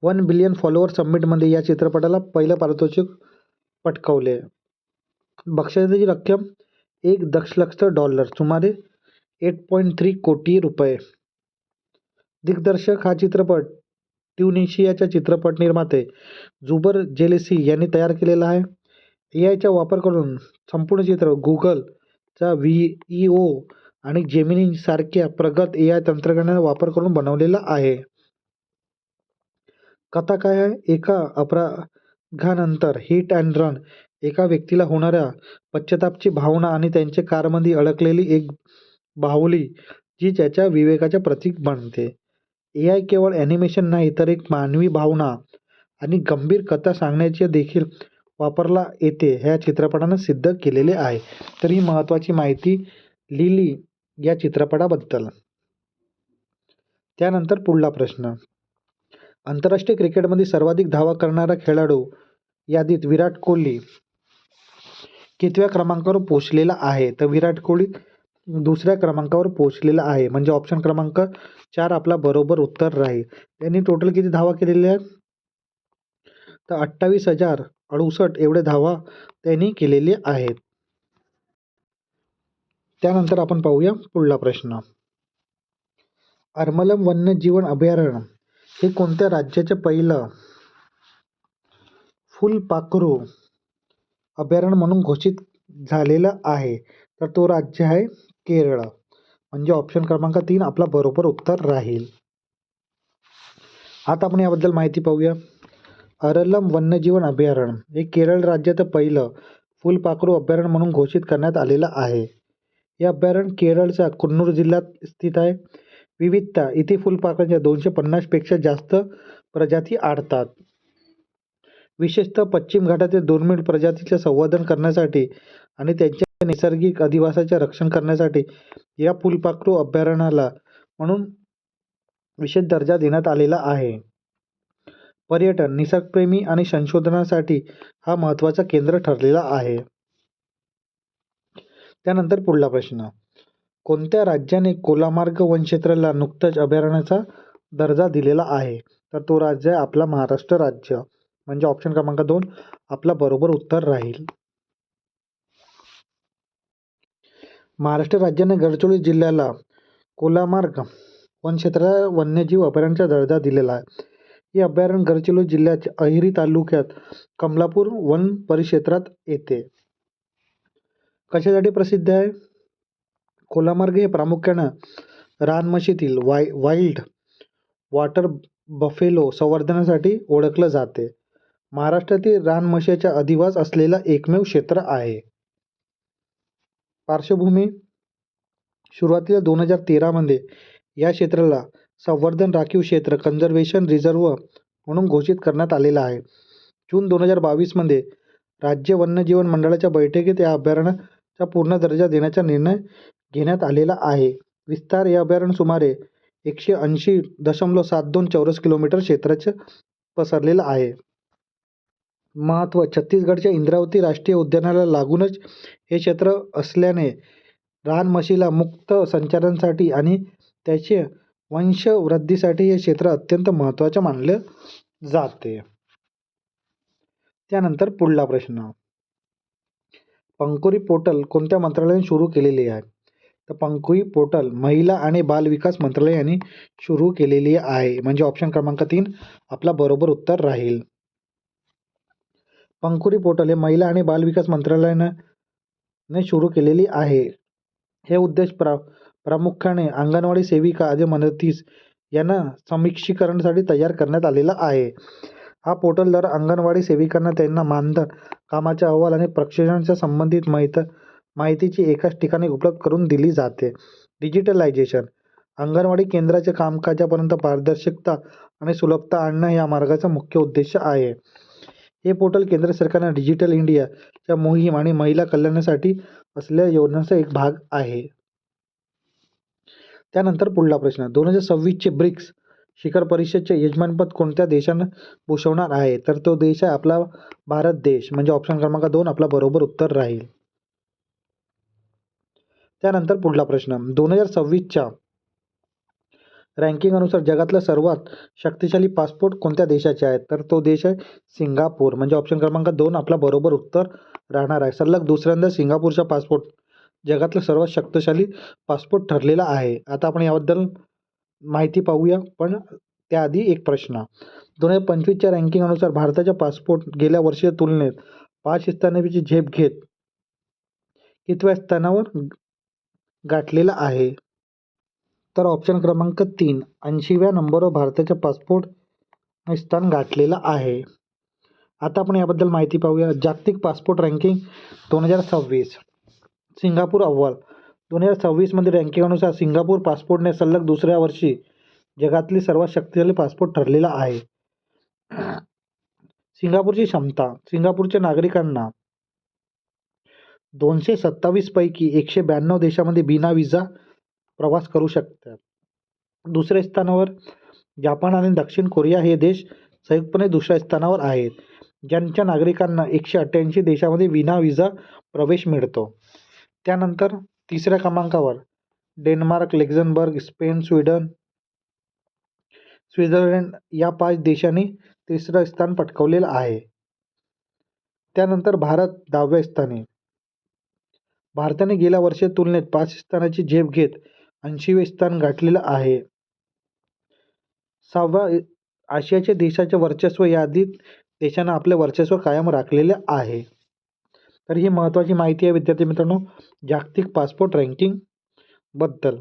1 बिलियन फॉलोअर समिटमध्ये या चित्रपटाला पहिलं पारितोषिक पटकावले. बक्षिसाची रक्कम $1 दशलक्ष, सुमारे 8.3 कोटी रुपये. दिग्दर्शक हा चित्रपट ट्युनिशियाच्या चित्रपट निर्माते जुबर जेलेसी यांनी तयार केलेला आहे. AIचा वापर करून संपूर्ण चित्र गुगलचा VEO आणि जेमिनी सारख्या प्रगत AI तंत्रज्ञानाचा वापर करून बनवलेला आहे. कथा काय आहे? एका अपघातानंतर हिट अँड रन एका व्यक्तीला होणाऱ्या पश्चातापाची भावना आणि त्यांच्या कारमध्ये अडकलेली एक बाहुली जी त्याच्या विवेकाचे प्रतीक बनते. AI केवळ ॲनिमेशन नाही तर एक मानवी भावना आणि गंभीर कथा सांगण्याचे देखील वापरला येते ह्या चित्रपटाने सिद्ध केलेले आहे. तर ही महत्त्वाची माहिती लिली या चित्रपटाबद्दल. त्यानंतर पुढला प्रश्न. आंतरराष्ट्रीय क्रिकेटमध्ये सर्वाधिक धावा करणारा खेळाडू यादीत विराट कोहली कितव्या क्रमांकावर पोहोचलेला आहे? तर विराट कोहली 2ऱ्या क्रमांकावर पोहोचलेला आहे. म्हणजे ऑप्शन क्रमांक 4 आपला बरोबर उत्तर राहील. त्यांनी टोटल किती धावा केलेल्या आहेत? तर 28,068 एवढे धावा त्यांनी केलेले आहेत. त्यानंतर आपण पाहूया पुढला प्रश्न. अर्मलम वन्यजीव अभयारण्य हे कोणत्या राज्याचे पहिलं फुलपाखरू अभयारण्य म्हणून घोषित झालेलं आहे? तर तो राज्य आहे केरळ. म्हणजे ऑप्शन क्रमांक 3 आपला बरोबर उत्तर राहील. आता आपण याबद्दल माहिती पाहूया. अरलम वन्यजीव अभयारण्य हे केरळ राज्याचं पहिलं फुलपाखरू अभयारण्य म्हणून घोषित करण्यात आलेलं आहे. हे अभयारण्य केरळच्या कन्नूर जिल्ह्यात स्थित आहे. विविधता. इथे फुलपाखरांच्या 250 पेक्षा जास्त प्रजाती आढळतात. विशेषतः पश्चिम घाटातील दुर्मिळ प्रजातीचे संवर्धन करण्यासाठी आणि त्यांच्या नैसर्गिक अधिवासाचे रक्षण करण्यासाठी या फुलपाखरू अभयारण्याला म्हणून विशेष दर्जा देण्यात आलेला आहे. पर्यटन, निसर्गप्रेमी आणि संशोधनासाठी हा महत्त्वाचा केंद्र ठरलेला आहे. त्यानंतर पुढला प्रश्न. कोणत्या राज्याने कोलामार्ग वनक्षेत्राला नुकतंच अभयारण्याचा दर्जा दिलेला आहे? तर तो राज्य आहे आपला महाराष्ट्र राज्य. म्हणजे ऑप्शन क्रमांक 2 आपला बरोबर उत्तर राहील. महाराष्ट्र राज्याने गडचिरोली जिल्ह्याला कोलामार्ग वनक्षेत्राला वन्यजीव अभयारण्याचा दर्जा दिलेला आहे. हे अभयारण्य गडचिरोली जिल्ह्याच्या अहेरी तालुक्यात कमलापूर वन परिक्षेत्रात येते. कशासाठी प्रसिद्ध आहे? कोलामार्ग हे प्रामुख्याने रानमशीतील वाईल्ड वॉटर बफेलो संवर्धनासाठी ओळखलं जाते. महाराष्ट्रातील रानमशीचा अधिवास असलेला एकमेव क्षेत्र आहे. पार्श्वभूमी. सुरुवातीला 2013 मध्ये या क्षेत्राला संवर्धन राखीव क्षेत्र कन्झर्वेशन रिझर्व म्हणून घोषित करण्यात आलेला आहे. जून 2022 मध्ये राज्य वन्यजीव मंडळाच्या बैठकीत या अभयारण्याचा पूर्ण दर्जा देण्याचा निर्णय घेण्यात आलेला आहे. विस्तार. हे अभयारण्य सुमारे 180.72 चौरस किलोमीटर क्षेत्राचे पसरलेलं आहे. महत्त्व छत्तीसगडच्या इंद्रावती राष्ट्रीय उद्यानाला लागूनच हे क्षेत्र असल्याने रानमशीला मुक्त संचारासाठी आणि त्याचे वंशवृद्धीसाठी हे क्षेत्र अत्यंत महत्त्वाचे मानले जाते. त्यानंतर पुढला प्रश्न, पंखुरी पोर्टल कोणत्या मंत्रालयाने सुरू केलेली आहे? तर पंखुरी पोर्टल महिला आणि बाल विकास मंत्रालय यांनी सुरू केलेली आहे. म्हणजे ऑप्शन क्रमांक 3 आपला बरोबर उत्तर राहील. पंखुरी पोर्टल हे महिला आणि बाल विकास मंत्रालयाने सुरू केलेली आहे. हे उद्देश प्रामुख्याने अंगणवाडी सेविका आणि मदतीस यांना सक्षमीकरणासाठी तयार करण्यात आलेला आहे. हा पोर्टलद्वारे अंगणवाडी सेविकांना त्यांना मानधन, कामाचा अहवाल आणि प्रशिक्षणाच्या संबंधित माहितीची एकाच ठिकाणी उपलब्ध करून दिली जाते. डिजिटलायझेशन, अंगणवाडी केंद्राच्या कामकाजापर्यंत पारदर्शकता आणि सुलभता आणणं या मार्गाचा मुख्य उद्देश आहे. हे पोर्टल केंद्र सरकारने डिजिटल इंडियाच्या मोहीम आणि महिला कल्याणासाठी असलेल्या योजनांचा एक भाग आहे. त्यानंतर पुढला प्रश्न, 2026चे ब्रिक्स शिखर परिषदेचे यजमानपद कोणत्या देशाने भूषवणार आहे? तर तो देश आहे आपला भारत देश. म्हणजे ऑप्शन क्रमांक 2 आपला बरोबर उत्तर राहील. त्यानंतर पुढला प्रश्न, 2026च्या रँकिंग अनुसार जगातला सर्वात शक्तिशाली पासपोर्ट कोणत्या देशाचे आहेत? तर तो देश आहे सिंगापूर. म्हणजे ऑप्शन क्रमांक 2 आपला बरोबर उत्तर राहणार आहे. सलग दुसऱ्यांदा सिंगापूरचा पासपोर्ट जगातला सर्वात शक्तिशाली पासपोर्ट ठरलेला आहे. आता आपण याबद्दल माहिती पाहूया, पण त्याआधी एक प्रश्न, 2025च्या रँकिंग अनुसार भारताचा पासपोर्ट गेल्या वर्षीच्या तुलनेत 5 स्थानांची झेप घेत कितव्या स्थानावर गाठलेला आहे? तर ऑप्शन क्रमांक 3 80व्या नंबरवर भारताचा पासपोर्ट स्थान गाठलेलं आहे. आता आपण याबद्दल माहिती पाहूया. जागतिक पासपोर्ट रँकिंग 2026, सिंगापूर अव्वल. 2026 मध्ये रँकिंग अनुसार सिंगापूर पासपोर्टने सलग दुसऱ्या वर्षी जगातली सर्वात शक्तिशाली पासपोर्ट ठरलेला आहे. सिंगापूरची क्षमता, सिंगापूरच्या नागरिकांना 227 पैकी 192 देशामध्ये बिना विजा प्रवास करू शकतात. दुसऱ्या स्थानावर जापान आणि दक्षिण कोरिया हे देश संयुक्तपणे दुसऱ्या स्थानावर आहेत, ज्यांच्या नागरिकांना 188 देशामध्ये विना विजा प्रवेश मिळतो. त्यानंतर तिसऱ्या क्रमांकावर Denmark, Luxembourg, Spain, Sweden, Switzerland या 5 देशांनी तिसरं स्थान पटकावलेलं आहे. त्यानंतर भारत 10व्या स्थानी. भारताने गेल्या वर्षी तुलनेत 5 स्थानाची झेप घेत 80वे स्थान गाठलेलं आहे. 6व्या आशियाच्या देशाच्या वर्चस्व यादीत देशानं आपले वर्चस्व कायम राखलेले आहे. तर ही महत्त्वाची माहिती आहे विद्यार्थी मित्रांनो जागतिक पासपोर्ट रँकिंग बद्दल.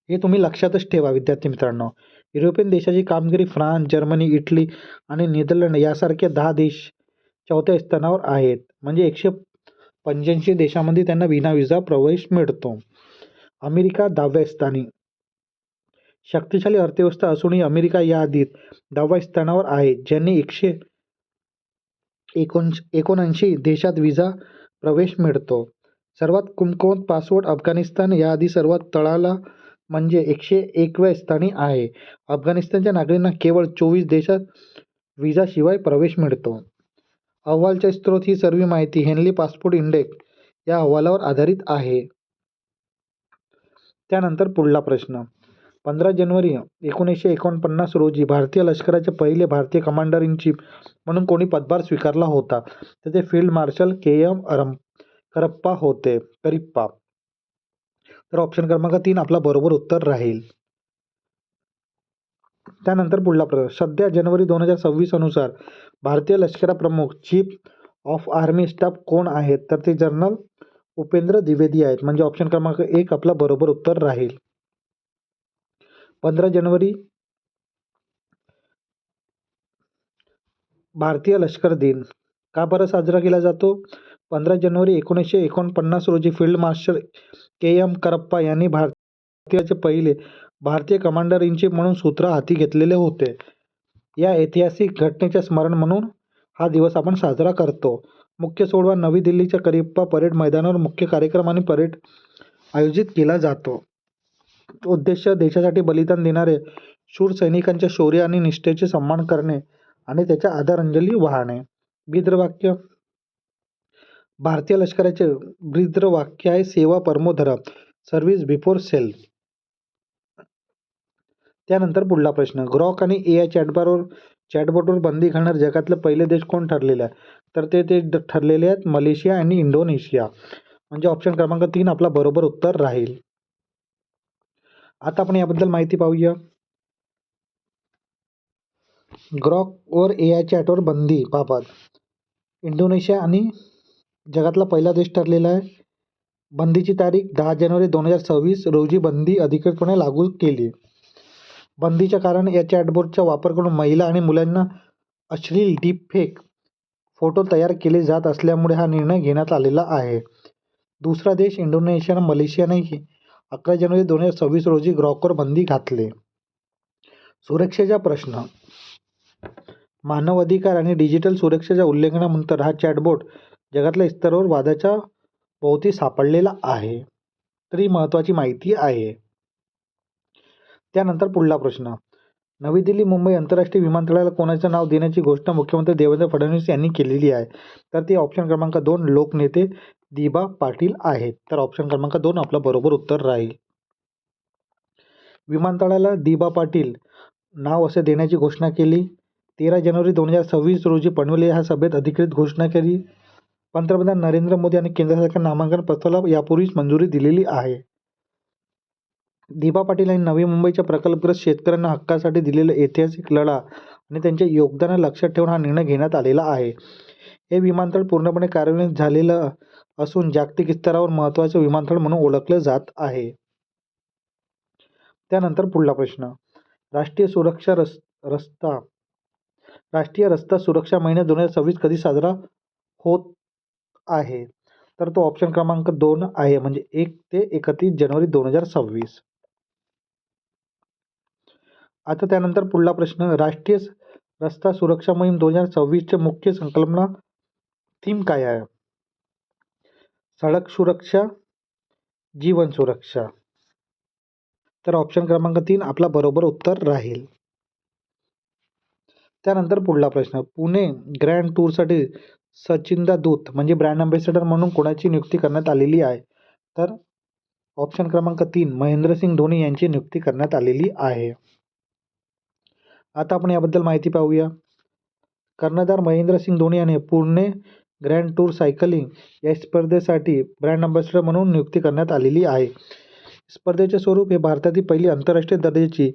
हे तुम्ही लक्षातच ठेवा विद्यार्थी मित्रांनो. युरोपियन देशाची कामगिरी फ्रान्स, जर्मनी, इटली आणि नेदरलँड यासारख्या 10 देश चौथ्या स्थानावर आहेत. म्हणजे 185 देशांमध्ये त्यांना विना विजा प्रवेश मिळतो. अमेरिका 10व्या स्थानी. शक्तिशाली अर्थव्यवस्था असूनही अमेरिका यादीत 10व्या स्थानावर आहे, ज्यांनी 179 देशात विजा प्रवेश मिळतो. सर्वात कमकुवत पासपोर्ट अफगाणिस्तान याआधी सर्वात तळाला म्हणजे 101व्या स्थानी आहे. अफगाणिस्तानच्या नागरिकांना केवळ 24 देशात विजाशिवाय प्रवेश मिळतो. अहवालाचा स्रोत ही सर्व माहिती हेनली पासपोर्ट इंडेक्स या अहवालावर आधारित आहे. त्यानंतर पुढला प्रश्न, 15 जानेवारी 1949 रोजी भारतीय लष्कराचे पहिले भारतीय कमांडर इन चीफ म्हणून कोणी पदभार स्वीकारला होता? तर ते फील्ड मार्शल के.एम. करप्पा होते. तर ऑप्शन क्रमांक 3 आपला बरोबर उत्तर राहील. त्यानंतर पुढला प्रश्न, सध्या जानेवारी 2026 अनुसार भारतीय लष्कराप्रमुख चीफ ऑफ आर्मी स्टाफ कोण आहेत? तर ते जनरल उपेंद्र द्विवेदी आहेत. म्हणजे ऑप्शन क्रमांक 1 आपला बरोबर उत्तर राहील. 15 जानेवारी भारतीय लष्कर दिन का बरं साजरा केला जातो? 15 जानेवारी 1949 रोजी फील्ड मार्शल के.एम. करप्पा यांनी भारताचे पहिले भारतीय कमांडर इन चीफ म्हणून सूत्र हाती घेतलेले होते. या ऐतिहासिक घटनेचे स्मरण म्हणून हा दिवस आपण साजरा करतो. मुख्य सोहळा नवी दिल्लीच्या करिप्पा परेड मैदानावर मुख्य कार्यक्रम आणि परेड आयोजित केला जातो. उद्देश देशासाठी बलिदान देणारे शूर सैनिकांच्या शौर्य आणि निष्ठेचे सन्मान करणे आणि त्याच्या आदरांजली वाहणे. ब्रीदवाक्य. भारतीय लष्कराचे ब्रीदवाक्य आहे सेवा परमो धर्म, सर्व्हिस बिफोर सेल्फ. त्यानंतर पुढला प्रश्न, ग्रॉक आणि AI चॅटबॉटवर बंदी घालणार जगातले पहिले देश कोण ठरलेले आहे? तर ते ठरलेले आहेत मलेशिया आणि इंडोनेशिया. म्हणजे ऑप्शन क्रमांक 3 आपला बरोबर उत्तर राहील. आता आपण याबद्दल माहिती पाहूया. ग्रॉकवर AI चॅटवर बंदी बाबत इंडोनेशिया आणि जगातला पहिला देश ठरलेला आहे. बंदीची तारीख 10 जानेवारी 2026 रोजी बंदी अधिकृतपणे लागू केली. बंदीचे कारण या चॅटबॉटचा वापर करून महिला आणि मुलांना अश्लील डीपफेक फोटो तयार केले जात असल्यामुळे हा निर्णय घेण्यात आलेला आहे. दुसरा देश इंडोनेशिया आणि मलेशियानेही 11 जानेवारी 2026 रोजी ग्रॉकवर बंदी घातली. सुरक्षेचा प्रश्न. मानव अधिकार आणि डिजिटल सुरक्षेच्या उल्लंघनानंतर हा चॅटबॉट जगातल्या स्तरावर वादाच्या भोवती सापडलेला आहे. तर ही महत्त्वाची माहिती आहे. त्यानंतर पुढला प्रश्न, नवी दिल्ली मुंबई आंतरराष्ट्रीय विमानतळाला कोणाचं नाव देण्याची घोषणा मुख्यमंत्री देवेंद्र फडणवीस यांनी केलेली आहे? तर ते ऑप्शन क्रमांक 2 लोकनेते दिबा पाटील आहेत. तर ऑप्शन क्रमांक 2 आपलं बरोबर उत्तर राहील. विमानतळाला दिबा पाटील नाव असे देण्याची घोषणा केली. 13 जानेवारी 2026 रोजी पनवेल या सभेत अधिकृत घोषणा केली. पंतप्रधान नरेंद्र मोदी आणि केंद्र सरकार नामांकन पत्राला यापूर्वीच मंजुरी दिलेली आहे. दिबा पाटील यांनी नवी मुंबईच्या प्रकल्पग्रस्त शेतकऱ्यांना हक्कासाठी दिलेला ऐतिहासिक लढा आणि त्यांच्या योगदानाला लक्षात ठेवून हा निर्णय घेण्यात आलेला आहे. हे विमानतळ पूर्णपणे कार्यान्वित झालेलं असून जागतिक स्तरावर महत्त्वाचे विमानतळ म्हणून ओळखलं जात आहे. त्यानंतर पुढला प्रश्न, राष्ट्रीय रस्ता सुरक्षा महिना 2026 कधी साजरा होत आहे? तर तो ऑप्शन क्रमांक 2 आहे, म्हणजे 1 ते 31 जानेवारी 2026. आता त्यानंतर पुढला प्रश्न, राष्ट्रीय रस्ता सुरक्षा मोहीम 2026चे मुख्य संकल्पना थीम काय आहे? सडक सुरक्षा, जीवन सुरक्षा. तर ऑप्शन क्रमांक 3 आपला बरोबर उत्तर राहील. त्यानंतर पुढला प्रश्न, पुणे ग्रँड टूरसाठी सचिंदा दूत म्हणजे ब्रँड अँबॅसेडर म्हणून कोणाची नियुक्ती करण्यात आलेली आहे? तर ऑप्शन क्रमांक 3 महेंद्रसिंग धोनी यांची नियुक्ती करण्यात आलेली आहे. आता आपण याबद्दल माहिती पाहूया. कर्णधार महेंद्रसिंग धोनी यांनी पुणे ग्रँड टूर सायकलिंग या स्पर्धेसाठी ब्रँड अँबॅसेडर म्हणून नियुक्ती करण्यात आलेली आहे. स्पर्धेचे स्वरूप हे भारतातील पहिली आंतरराष्ट्रीय दर्जाची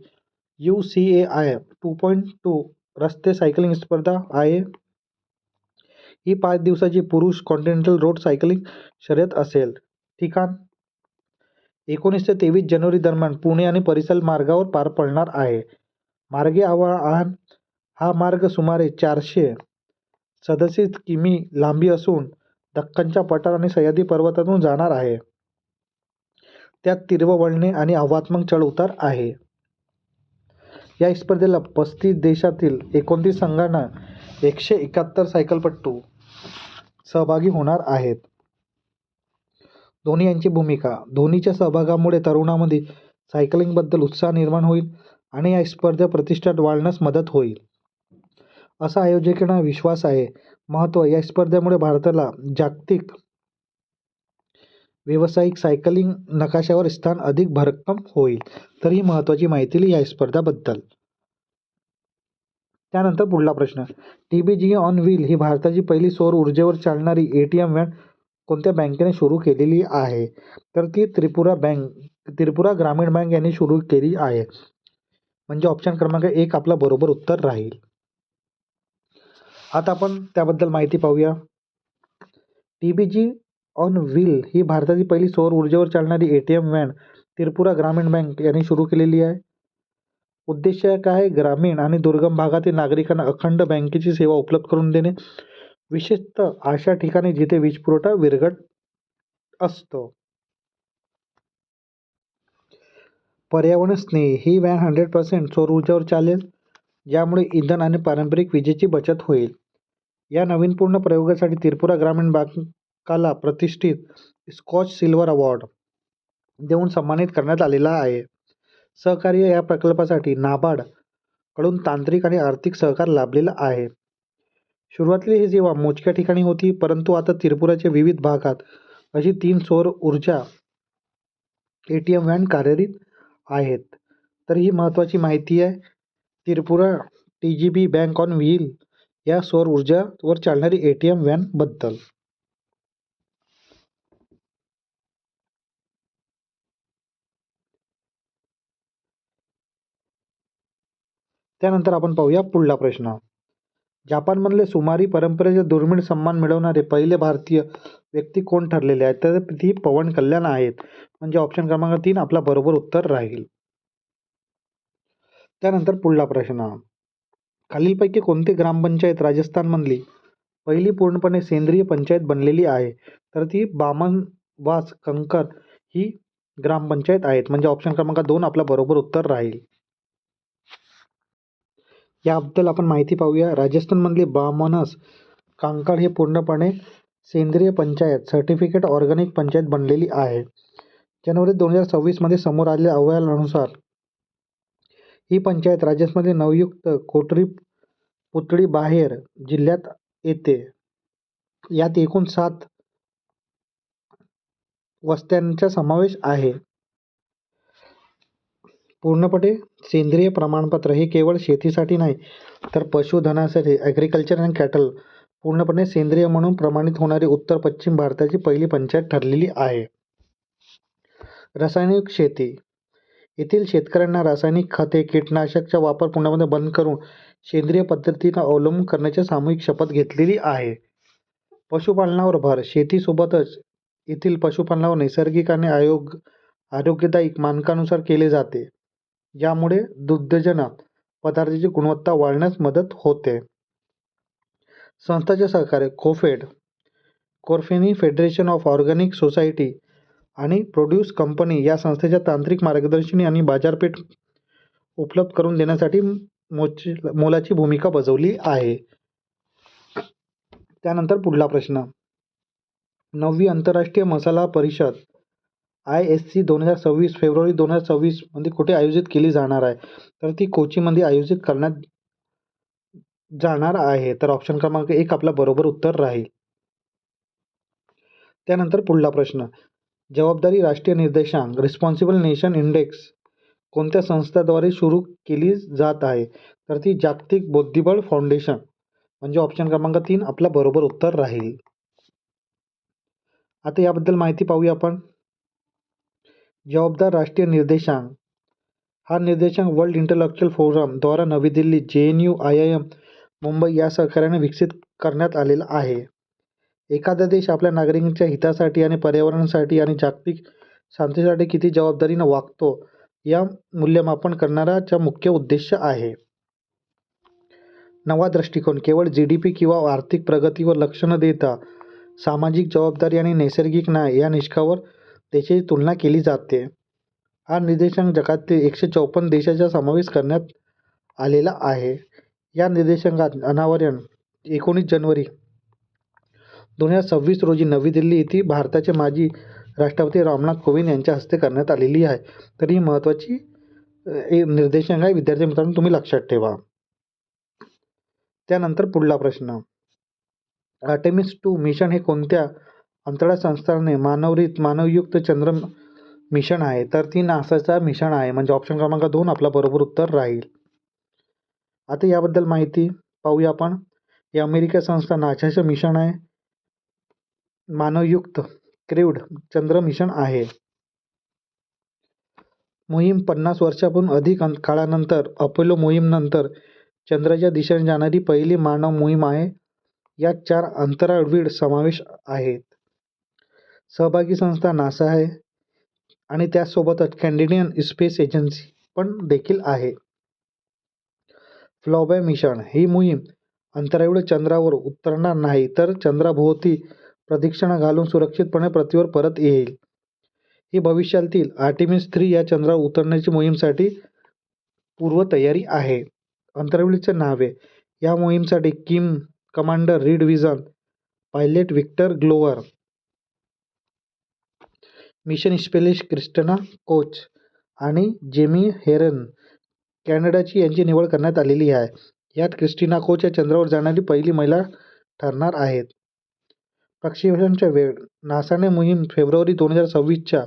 UCI 2.2 रस्ते सायकलिंग स्पर्धा आहे. ही 5 दिवसाची पुरुष कॉन्टिनेंटल रोड सायकलिंग शर्यत असेल. ठिकाण 19 ते 23 जानेवारी दरम्यान पुणे आणि परिसर मार्गावर पार पडणार आहे. मार्गी आव्हान हा मार्ग सुमारे 467 किमी लांबी असून दख्खनच्या पठार आणि सह्याद्री पर्वतातून जाणार आहे. त्यात तीव्र वळणे आणि आव्हानात्मक चढ-उतार आहे. या स्पर्धेला 35 देशातील 29 संघांना 171 सायकलपटू सहभागी होणार आहेत. धोनी यांची भूमिका. धोनीच्या सहभागामुळे तरुणांमध्ये सायकलिंगबद्दल उत्साह निर्माण होईल आणि या स्पर्धेत प्रतिष्ठा वाढण्यास मदत होईल, असा आयोजकांना विश्वास आहे. महत्त्व, या स्पर्धेमुळे भारताला जागतिक व्यावसायिक सायकलिंग नकाशावर स्थान अधिक भरभक्कम होईल. तर ही महत्त्वाची माहिती दिली या स्पर्धेबद्दल. त्यानंतर पुढला प्रश्न, TBG ऑन व्हील ही भारताची पहिली सौर ऊर्जेवर चालणारी ATM व्हॅन कोणत्या बँकेने सुरू केलेली आहे? तर ती त्रिपुरा ग्रामीण बँक यांनी सुरू केली आहे. म्हणजे ऑप्शन क्रमांक 1 आपला बरोबर उत्तर राहील. आता आपण त्याबद्दल माहिती पाहूया. TBG ऑन व्हील ही भारताची पहिली सौर ऊर्जेवर चालणारी ATM व्हॅन त्रिपुरा ग्रामीण बँक यांनी सुरू केलेली आहे. उद्देश काय आहे? ग्रामीण आणि दुर्गम भागातील नागरिकांना अखंड बँकेची सेवा उपलब्ध करून देणे, विशेषतः अशा ठिकाणी जिथे वीज पुरवठा विरघळत असतो. पर्यावरण स्नेही ही व्हॅन 100% सौर ऊर्जेवर चालेल, ज्यामुळे इंधन आणि पारंपरिक विजेची बचत होईल. या नाविन्यपूर्ण प्रयोगासाठी त्रिपुरा ग्रामीण बँकाला प्रतिष्ठित स्कॉच सिल्वर अवॉर्ड देऊन सन्मानित करण्यात आलेला आहे. सहकार्य या प्रकल्पासाठी नाबार्ड, कडून तांत्रिक आणि आर्थिक सहकार लाभलेला आहे. सुरुवातीला ही सेवा मोजक्या ठिकाणी होती, परंतु आता त्रिपुराच्या विविध भागात अशी 3 सौर ऊर्जा ATM व्हॅन कार्यरत आहेत. तर ही महत्त्वाची माहिती आहे Tripura TGB bank on wheel या सौर ऊर्जावर चालणारी ATM व्हॅन बद्दल. त्यानंतर आपण पाहूया पुढला प्रश्न. जपानमधले सुमारी परंपरेचे दुर्मिळ सन्मान मिळवणारे पहिले भारतीय व्यक्ती कोण ठरलेले आहेत? तर ती पवन कल्याण आहेत. म्हणजे ऑप्शन क्रमांक 3 आपला बरोबर उत्तर राहील. त्यानंतर पुढला प्रश्न. खालीलपैकी कोणती ग्रामपंचायत राजस्थानमधली पहिली पूर्णपणे सेंद्रिय पंचायत बनलेली आहे? तर ती बामनवास कंकर ही ग्रामपंचायत आहेत. म्हणजे ऑप्शन क्रमांक 2 आपला बरोबर उत्तर राहील. याबद्दल आपण माहिती पाहूया. राजस्थानमधली बामनस कांकड हे पूर्णपणे सेंद्रिय पंचायत सर्टिफिकेट ऑर्गॅनिक पंचायत बनलेली आहे. जानेवारी 2026 मध्ये समोर आलेल्या अहवालानुसार ही पंचायत राजस्थानमध्ये नवयुक्त कोटरी पुतळी बाहेर जिल्ह्यात येते. यात एकूण 7 वस्त्यांचा समावेश आहे. पूर्णपणे सेंद्रिय प्रमाणपत्र हे केवळ शेतीसाठी नाही तर पशुधनासाठी ॲग्रिकल्चर अँड कॅटल पूर्णपणे सेंद्रिय म्हणून प्रमाणित होणारी उत्तर पश्चिम भारताची पहिली पंचायत ठरलेली आहे. रासायनिक शेती. येथील शेतकऱ्यांना रासायनिक खते कीटकनाशकचा वापर पूर्णपणे बंद करून सेंद्रिय पद्धतीनं अवलंबून करण्याची सामूहिक शपथ घेतलेली आहे. पशुपालनावर भर. शेतीसोबतच येथील पशुपालनावर नैसर्गिक आणि आरोग्यदायी मानकानुसार केले जाते, ज्यामुळे दुग्धजन्य पदार्थांची गुणवत्ता वाढवण्यास मदत होते. संस्थांचे सहकार्य. कोरफेनी फेडरेशन ऑफ ऑर्गॅनिक सोसायटी आणि प्रोड्यूस कंपनी या संस्थेच्या तांत्रिक मार्गदर्शन आणि बाजारपेठ उपलब्ध करून देण्यासाठी मोलाची भूमिका बजावली आहे. त्यानंतर पुढला प्रश्न. 9वी आंतरराष्ट्रीय मसाला परिषद ISC 2026 फेब्रुवारी 2026 मध्ये कुठे आयोजित केली जाणार आहे? तर ती कोचीमध्ये आयोजित करण्यात जाणार आहे. तर ऑप्शन क्रमांक 1 आपला बरोबर उत्तर राहील. त्यानंतर पुढला प्रश्न. जबाबदारी राष्ट्रीय निर्देशांक रिस्पॉन्सिबल नेशन इंडेक्स कोणत्या संस्थाद्वारे सुरू केली जात आहे? तर ती जागतिक बुद्धिबळ फाउंडेशन. म्हणजे ऑप्शन क्रमांक 3 आपला बरोबर उत्तर राहील. आता याबद्दल माहिती पाहूया आपण. जबाबदार राष्ट्रीय निर्देशांक हा निर्देशांक वर्ल्ड इंटेलेक्चुअल फोरम द्वारा नवी दिल्ली, JNU, IIM मुंबई या सहकार्याने विकसित करण्यात आलेला आहे. एखादा देश आपल्या नागरिकांच्या हितासाठी आणि पर्यावरणासाठी आणि जागतिक शांततेसाठी किती जबाबदारीनं वागतो या मूल्यमापन करण्याचा मुख्य उद्देश आहे. नवा दृष्टिकोन. केवळ GDP किंवा आर्थिक प्रगतीवर लक्ष न देता सामाजिक जबाबदारी आणि नैसर्गिक न्याय या निष्कर्षावर देशाची तुलना केली जाते. हा निर्देशांक जगातील 154 देशांचा समावेश करण्यात आलेला आहे. या निर्देशांकात अनावरण 19 जानेवारी 2026 रोजी नवी दिल्ली येथे भारताचे माजी राष्ट्रपती रामनाथ कोविंद यांच्या हस्ते करण्यात आलेली आहे. तर ही महत्त्वाची निर्देशांक आहे विद्यार्थी मित्रांनो, तुम्ही लक्षात ठेवा. त्यानंतर पुढला प्रश्न. आर्टेमिस 2 मिशन हे कोणत्या अंतराळ संस्थेने मानवयुक्त चंद्र मिशन आहे? तर ती नासाचा मिशन आहे. म्हणजे ऑप्शन क्रमांक 2 आपला बरोबर उत्तर राहील. आता याबद्दल माहिती पाहूया आपण. हे अमेरिका संस्था नासाचं मिशन आहे. मानवयुक्त क्रूड चंद्र मिशन आहे. मोहीम 50 वर्षांपासून अधिक काळानंतर अपोलो मोहीमनंतर चंद्राच्या दिशेने जाणारी पहिली मानव मोहीम आहे. यात 4 अंतराळवीर समावेश आहेत. सहभागी संस्था नासा आहे आणि त्यासोबतच कॅनेडियन स्पेस एजन्सी पण देखील आहे. फ्लायबाय मिशन ही मोहीम अंतराळवीर चंद्रावर उतरणार नाही तर चंद्राभोवती प्रदक्षिणा घालून सुरक्षितपणे पृथ्वीवर परत येईल. ही भविष्यातील आर्टेमिस 3 या चंद्रावर उतरण्याची मोहीमसाठी पूर्वतयारी आहे. अंतराळवीरांची नावे. या मोहीमेसाठी Kim commander Reid Wiseman, pilot Victor Glover, mission specialist Christina Koch आणि जेमी हेरन कॅनडाची यांची निवड करण्यात आलेली आहे. यात क्रिस्टिना कोच या चंद्रावर जाणारी पहिली महिला ठरणार आहेत. प्रक्षेपणाचा वेळ. नासाने मोहीम फेब्रुवारी 2026च्या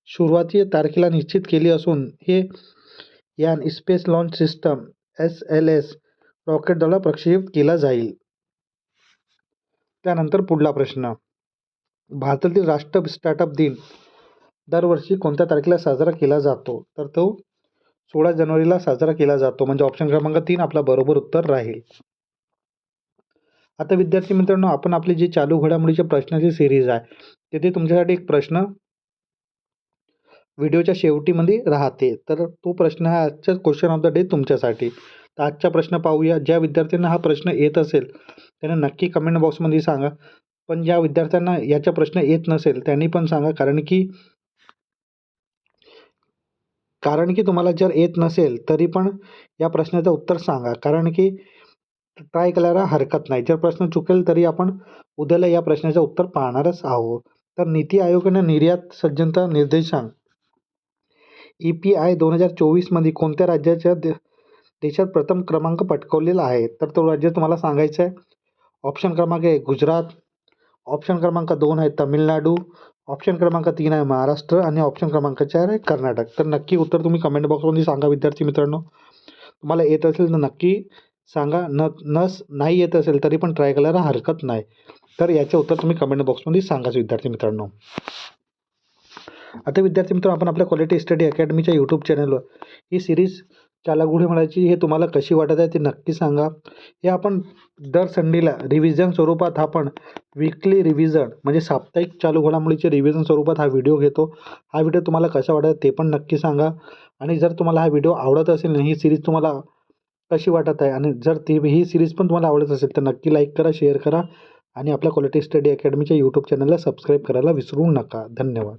सुरुवाती तारखेला निश्चित केली असून हे यान स्पेस लॉन्च सिस्टम SLS रॉकेटद्वारे प्रक्षेपित केला जाईल. त्यानंतर पुढला प्रश्न. भारतातील राष्ट्रीय स्टार्टअप दिन दरवर्षी कोणत्या तारखेला साजरा केला जातो? तर तो 16 जानेवारीला साजरा केला जातो. म्हणजे ऑप्शन क्रमांक 3 आपला बरोबर उत्तर राहील. आता विद्यार्थी मित्रांनो, आपण आपली जी चालू घडामोडीच्या प्रश्नाची सिरीज आहे तिथे तुमच्यासाठी एक प्रश्न व्हिडिओच्या शेवटीमध्ये राहते. तर तो प्रश्न हा आजचा क्वेश्चन ऑफ द डे तुमच्यासाठी. तर आजचा प्रश्न पाहूया. ज्या विद्यार्थ्यांना हा प्रश्न येत असेल त्यांना नक्की कमेंट बॉक्समध्ये सांगा. पण ज्या विद्यार्थ्यांना याचा प्रश्न येत नसेल त्यांनी पण सांगा, कारण की तुम्हाला जर येत नसेल तरी पण या प्रश्नाचं उत्तर सांगा, कारण की ट्राय करायला हरकत नाही. जर प्रश्न चुकेल तरी आपण उद्याला या प्रश्नाचं उत्तर पाहणारच आहोत. तर नीती आयोगाने निर्यात सज्जनता निर्देशांक EPI 2024 मध्ये कोणत्या राज्याच्या देशात प्रथम क्रमांक पटकावलेला आहे? तर तो राज्य तुम्हाला सांगायचं आहे. ऑप्शन क्रमांक 1 गुजरात, ऑप्शन क्रमांक 2 आहे तामिळनाडू, ऑप्शन क्रमांक 3 आहे महाराष्ट्र आणि ऑप्शन क्रमांक 4 आहे कर्नाटक. तर नक्की उत्तर तुम्ही कमेंट बॉक्समध्ये सांगा विद्यार्थी मित्रांनो. तुम्हाला येत असेल तर नक्की सांगा. नाही येत असेल तरी पण ट्राय करायला हरकत नाही. तर याचे उत्तर तुम्ही कमेंट बॉक्समध्ये सांगाच विद्यार्थी मित्रांनो. आता विद्यार्थी मित्रांनो, आपण आपल्या क्वालिटी स्टडी अकॅडमीच्या यूट्यूब चॅनलवर ही सिरीज चालू घडामोडीची हे तुम्हाला कशी वाटत आहे ते नक्की सांगा. हे आपण दर संडेला रिव्हिजन स्वरूपात आपण वीकली रिव्हिजन म्हणजे साप्ताहिक चालू घडामोडीचे रिव्हिजन स्वरूपात हा व्हिडिओ घेतो. हा व्हिडिओ तुम्हाला कसा वाटत ते पण नक्की सांगा. आणि जर तुम्हाला हा व्हिडिओ आवडत असेल ही सिरीज तुम्हाला कशी वाटत आहे आणि जर ही सिरीज पण तुम्हाला आवडत असेल तर नक्की लाईक करा, शेअर करा आणि आपल्या क्वालिटी स्टडी अकॅडमीच्या यूट्यूब चॅनलला सबस्क्राईब करायला विसरू नका. धन्यवाद.